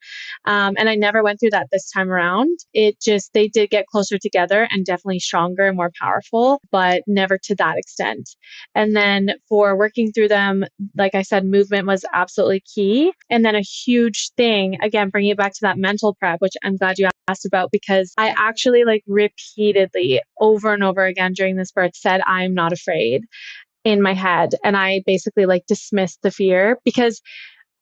Speaker 1: And I never went through that this time around. They did get closer together and definitely stronger and more powerful, but never to that extent. And then for working through them, like I said, movement was absolutely key. And then a huge thing, again, bringing it back to that mental prep, which I'm glad you asked about, because I actually like repeatedly over and over again during this birth said, I'm not afraid in my head. And I basically like dismissed the fear because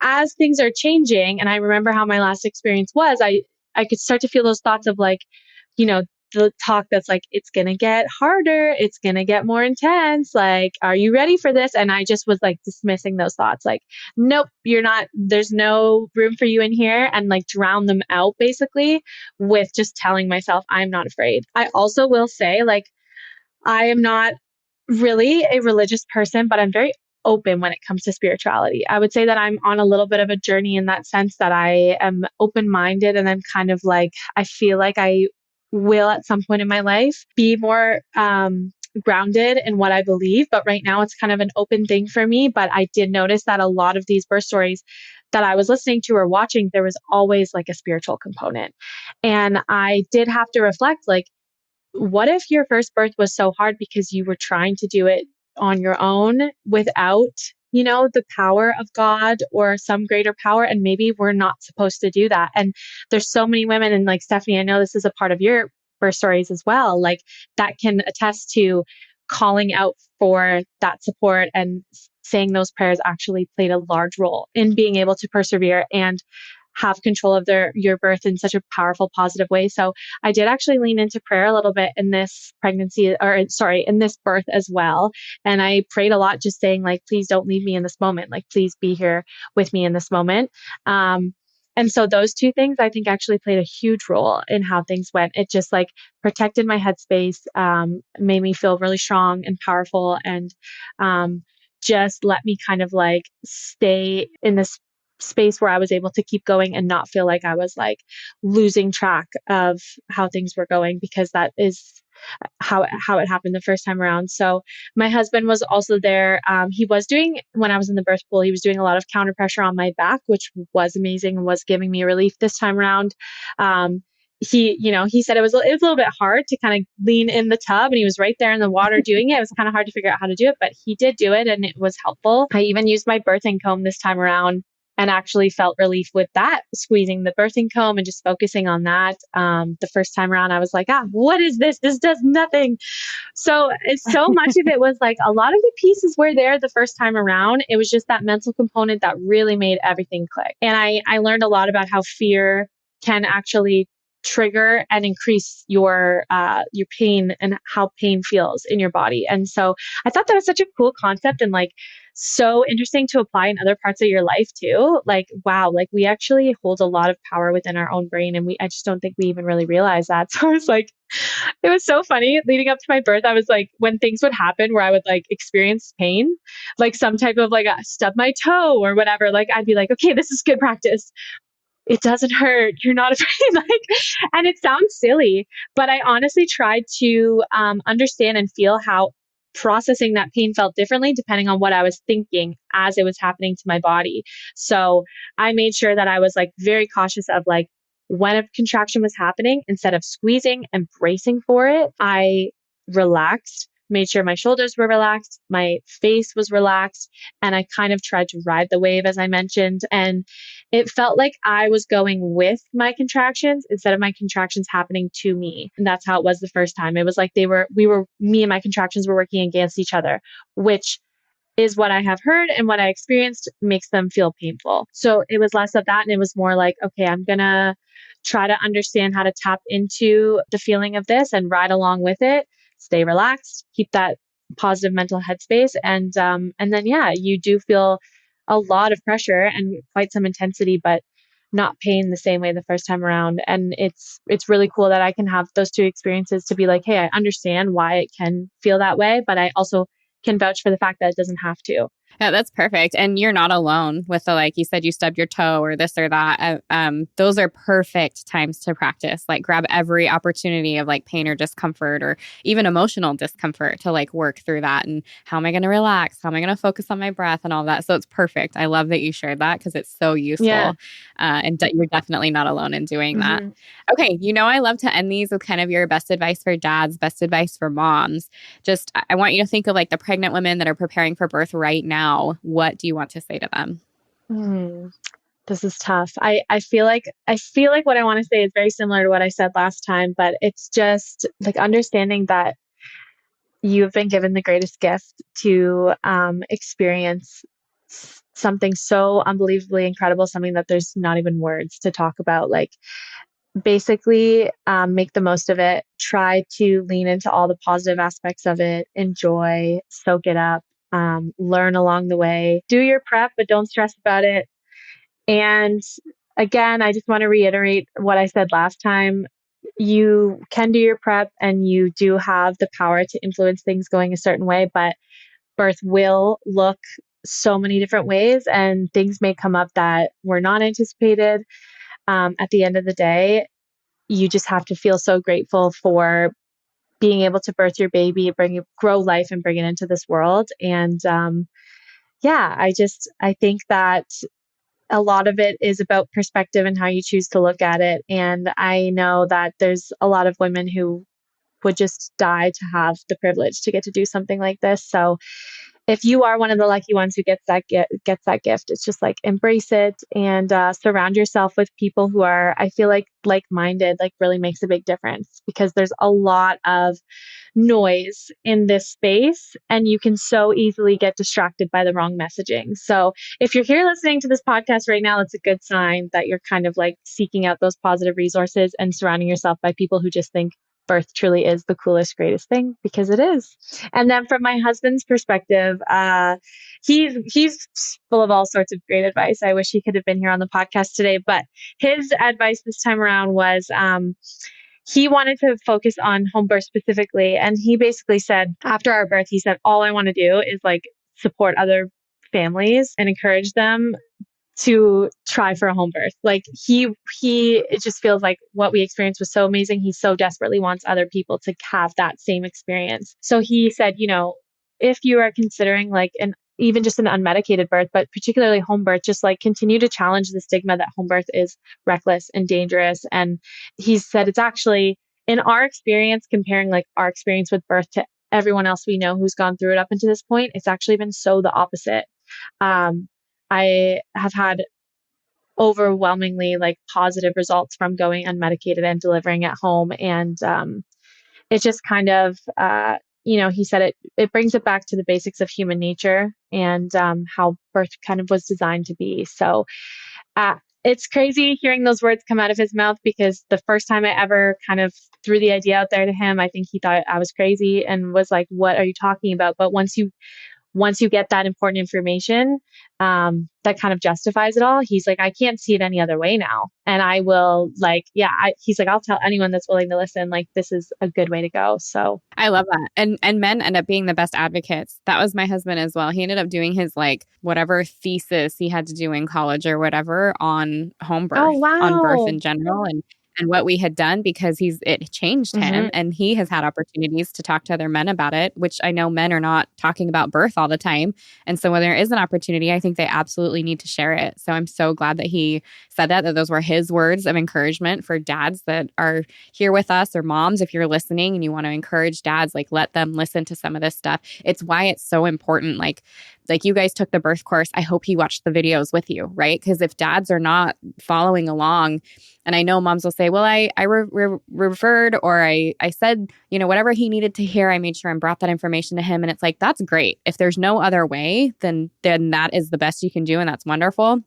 Speaker 1: as things are changing, and I remember how my last experience was, I could start to feel those thoughts of like, you know, the talk that's like, it's going to get harder. It's going to get more intense. Like, are you ready for this? And I just was like dismissing those thoughts. Like, nope, you're not, there's no room for you in here, and like drown them out basically with just telling myself, I'm not afraid. I also will say, like, I am not really a religious person, but I'm very open when it comes to spirituality. I would say that I'm on a little bit of a journey in that sense, that I am open minded and I'm kind of like, I feel like I will at some point in my life be more grounded in what I believe. But right now it's kind of an open thing for me. But I did notice that a lot of these birth stories that I was listening to or watching, there was always like a spiritual component. And I did have to reflect, like, what if your first birth was so hard because you were trying to do it on your own without, the power of God or some greater power? And maybe we're not supposed to do that. And there's so many women, and like Stephanie, I know this is a part of your birth stories as well, like that can attest to calling out for that support and saying those prayers actually played a large role in being able to persevere and have control of your birth in such a powerful, positive way. So I did actually lean into prayer a little bit in this in this birth as well. And I prayed a lot, just saying like, please don't leave me in this moment. Like, please be here with me in this moment. And so those two things, I think, actually played a huge role in how things went. It just like protected my headspace, made me feel really strong and powerful, and just let me kind of like stay in this space where I was able to keep going and not feel like I was like losing track of how things were going, because that is how it happened the first time around. So my husband was also there. He was doing, when I was in the birth pool, he was doing a lot of counter pressure on my back, which was amazing and was giving me relief this time around. he said it was a little bit hard to kind of lean in the tub, and he was right there in the water doing it. It was kind of hard to figure out how to do it, but he did do it and it was helpful. I even used my birthing comb this time around and actually felt relief with that, squeezing the birthing comb and just focusing on that. The first time around, I was like, what is this? This does nothing. So so much of it was like a lot of the pieces were there the first time around. It was just that mental component that really made everything click. And I learned a lot about how fear can actually trigger and increase your pain and how pain feels in your body. And so I thought that was such a cool concept and like so interesting to apply in other parts of your life too. Like, wow, like we actually hold a lot of power within our own brain, and I just don't think we even really realize that. So I was like, it was so funny leading up to my birth. I was like, when things would happen where I would like experience pain, like some type of like a stub my toe or whatever, like I'd be like, okay, this is good practice. It doesn't hurt. You're not afraid. And it sounds silly, but I honestly tried to understand and feel how processing that pain felt differently depending on what I was thinking as it was happening to my body. So I made sure that I was like very cautious of like when a contraction was happening, instead of squeezing and bracing for it, I relaxed, made sure my shoulders were relaxed, my face was relaxed, and I kind of tried to ride the wave, as I mentioned. And it felt like I was going with my contractions instead of my contractions happening to me. And that's how it was the first time. It was like me and my contractions were working against each other, which is what I have heard and what I experienced makes them feel painful. So it was less of that. And it was more like, okay, I'm going to try to understand how to tap into the feeling of this and ride along with it, stay relaxed, keep that positive mental headspace. And then, yeah, you do feel a lot of pressure and quite some intensity, but not pain the same way the first time around. And it's really cool that I can have those two experiences to be like, hey, I understand why it can feel that way, but I also can vouch for the fact that it doesn't have to.
Speaker 3: Yeah, that's perfect. And you're not alone with the, like you said, you stubbed your toe or this or that. Those are perfect times to practice. Like grab every opportunity of like pain or discomfort or even emotional discomfort to like work through that. And how am I going to relax? How am I going to focus on my breath and all that? So it's perfect. I love that you shared that because it's so useful.
Speaker 1: Yeah.
Speaker 3: You're definitely not alone in doing that.
Speaker 1: Mm-hmm.
Speaker 3: Okay. I love to end these with kind of your best advice for dads, best advice for moms. Just, I want you to think of like the pregnant women that are preparing for birth right now. What do you want to say to them?
Speaker 1: This is tough. I feel like what I want to say is very similar to what I said last time, but it's just like understanding that you've been given the greatest gift to experience something so unbelievably incredible, something that there's not even words to talk about. Like basically make the most of it, try to lean into all the positive aspects of it, enjoy, soak it up, learn along the way, do your prep, but don't stress about it. And again, I just want to reiterate what I said last time. You can do your prep and you do have the power to influence things going a certain way, but birth will look so many different ways and things may come up that were not anticipated. At the end of the day, you just have to feel so grateful for being able to birth your baby, grow life and bring it into this world. And I think that a lot of it is about perspective and how you choose to look at it. And I know that there's a lot of women who would just die to have the privilege to get to do something like this. So if you are one of the lucky ones who gets that gift, it's just like embrace it and surround yourself with people who are, I feel like-minded, like really makes a big difference because there's a lot of noise in this space and you can so easily get distracted by the wrong messaging. So if you're here listening to this podcast right now, it's a good sign that you're kind of like seeking out those positive resources and surrounding yourself by people who just think birth truly is the coolest, greatest thing, because it is. And then from my husband's perspective, he's full of all sorts of great advice. I wish he could have been here on the podcast today, but his advice this time around was he wanted to focus on home birth specifically. And he basically said, after our birth, he said, all I want to do is like support other families and encourage them to try for a home birth. Like it just feels like what we experienced was so amazing. He so desperately wants other people to have that same experience. So he said, if you are considering like an even just an unmedicated birth, but particularly home birth, just like continue to challenge the stigma that home birth is reckless and dangerous. And he said it's actually, in our experience, comparing like our experience with birth to everyone else we know who's gone through it up until this point, it's actually been so the opposite. Um, I have had overwhelmingly like positive results from going unmedicated and delivering at home. And it's just kind of, he said it brings it back to the basics of human nature and how birth kind of was designed to be. So it's crazy hearing those words come out of his mouth, because the first time I ever kind of threw the idea out there to him, I think he thought I was crazy and was like, what are you talking about? But once you get that important information, that kind of justifies it all. He's like, I can't see it any other way now. And I will he's like, I'll tell anyone that's willing to listen, like, this is a good way to go. So
Speaker 3: I love that. And men end up being the best advocates. That was my husband as well. He ended up doing his like whatever thesis he had to do in college or whatever on home birth,
Speaker 1: oh
Speaker 3: on birth
Speaker 1: wow.
Speaker 3: in general. And what we had done, because it changed him, and he has had opportunities to talk to other men about it, which I know men are not talking about birth all the time. And so when there is an opportunity, I think they absolutely need to share it. So I'm so glad that he said that those were his words of encouragement for dads that are here with us, or moms, if you're listening and you want to encourage dads, like let them listen to some of this stuff. It's why it's so important. Like you guys took the birth course. I hope he watched the videos with you, right? Because if dads are not following along, and I know moms will say, well, I referred, or I said, whatever he needed to hear, I made sure and brought that information to him. And it's like, that's great. If there's no other way, then that is the best you can do. And that's wonderful.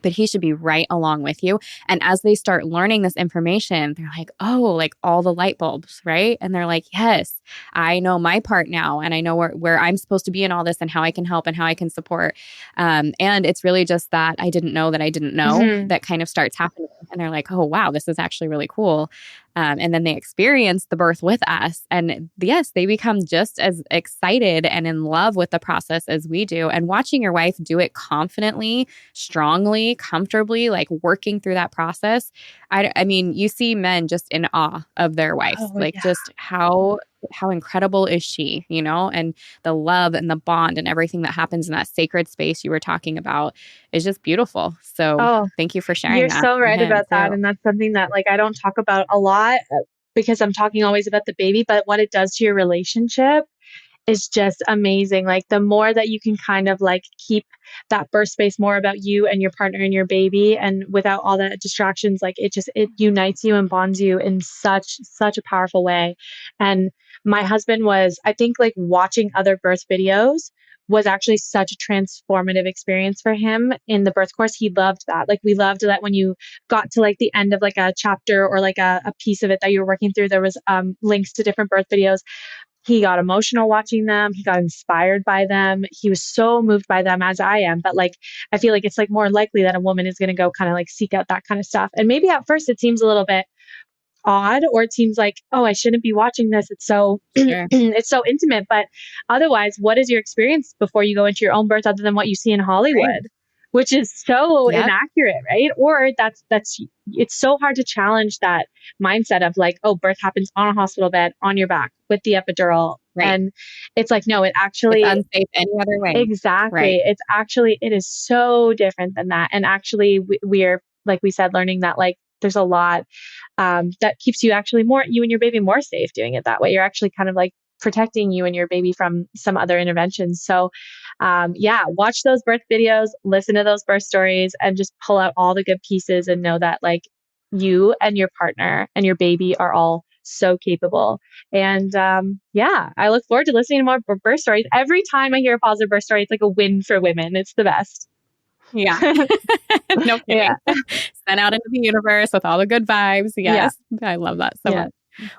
Speaker 3: But he should be right along with you. And as they start learning this information, they're like, oh, like all the light bulbs, right? And they're like, yes, I know my part now. And I know where I'm supposed to be in all this, and how I can help and how I can support. And it's really just that I didn't know that I didn't know that kind of starts happening. And they're like, oh, wow, this is actually really cool. And then they experience the birth with us. And yes, they become just as excited and in love with the process as we do. And watching your wife do it confidently, strongly, comfortably, like working through that process. I mean, you see men just in awe of their wife, just how incredible is she, and the love and the bond and everything that happens in that sacred space you were talking about is just beautiful. So thank you for sharing
Speaker 1: you're
Speaker 3: that.
Speaker 1: so right about that. And that's something that like I don't talk about a lot, because I'm talking always about the baby, but what it does to your relationship is just amazing. Like the more that you can kind of like keep that birth space more about you and your partner and your baby, and without all the distractions, like it unites you and bonds you in such a powerful way. And my husband was, I think, like watching other birth videos was actually such a transformative experience for him in the birth course. He loved that. Like we loved that when you got to like the end of like a chapter or like a piece of it that you were working through, there was links to different birth videos. He got emotional watching them. He got inspired by them. He was so moved by them, as I am. But like, I feel like it's like more likely that a woman is going to go kind of like seek out that kind of stuff. And maybe at first it seems a little bit odd, or it seems like, oh, I shouldn't be watching this. It's so
Speaker 3: Sure.
Speaker 1: it's so intimate. But otherwise, what is your experience before you go into your own birth other than what you see in Hollywood?
Speaker 3: Right.
Speaker 1: Which is so
Speaker 3: Yep.
Speaker 1: inaccurate, right? Or that's it's so hard to challenge that mindset of like, oh, birth happens on a hospital bed on your back with the epidural.
Speaker 3: Right.
Speaker 1: And it's like, no, it
Speaker 3: It's
Speaker 1: actually
Speaker 3: unsafe any other way.
Speaker 1: exactly.
Speaker 3: Right.
Speaker 1: It is so different than that. And actually we're, like we said, learning that like there's a lot that keeps you actually you and your baby more safe doing it that way. You're actually kind of like protecting you and your baby from some other interventions. So watch those birth videos, listen to those birth stories, and just pull out all the good pieces and know that like you and your partner and your baby are all so capable. And I look forward to listening to more birth stories. Every time I hear a positive birth story, it's like a win for women. It's the best.
Speaker 3: Yeah. No kidding.
Speaker 1: Yeah.
Speaker 3: Sent out into the universe with all the good vibes. Yes. Yeah. I love that so much.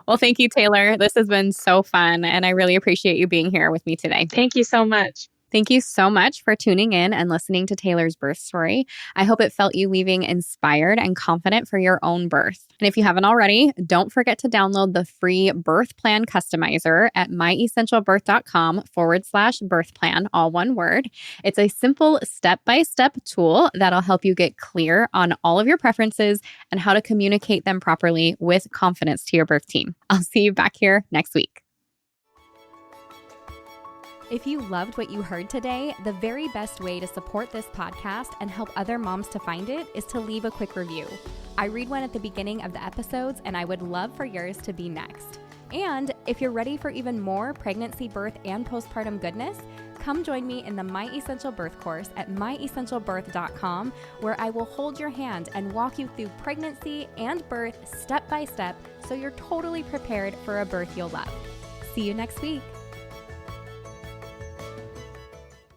Speaker 3: Well, thank you, Taylor. This has been so fun, and I really appreciate you being here with me today.
Speaker 1: Thank you so much.
Speaker 3: Thank you so much for tuning in and listening to Taylor's birth story. I hope it felt you leaving inspired and confident for your own birth. And if you haven't already, don't forget to download the free birth plan customizer at myessentialbirth.com/birth plan, all one word. It's a simple step-by-step tool that'll help you get clear on all of your preferences and how to communicate them properly with confidence to your birth team. I'll see you back here next week.
Speaker 2: If you loved what you heard today, the very best way to support this podcast and help other moms to find it is to leave a quick review. I read one at the beginning of the episodes, and I would love for yours to be next. And if you're ready for even more pregnancy, birth, and postpartum goodness, come join me in the My Essential Birth course at myessentialbirth.com, where I will hold your hand and walk you through pregnancy and birth step by step so you're totally prepared for a birth you'll love. See you next week.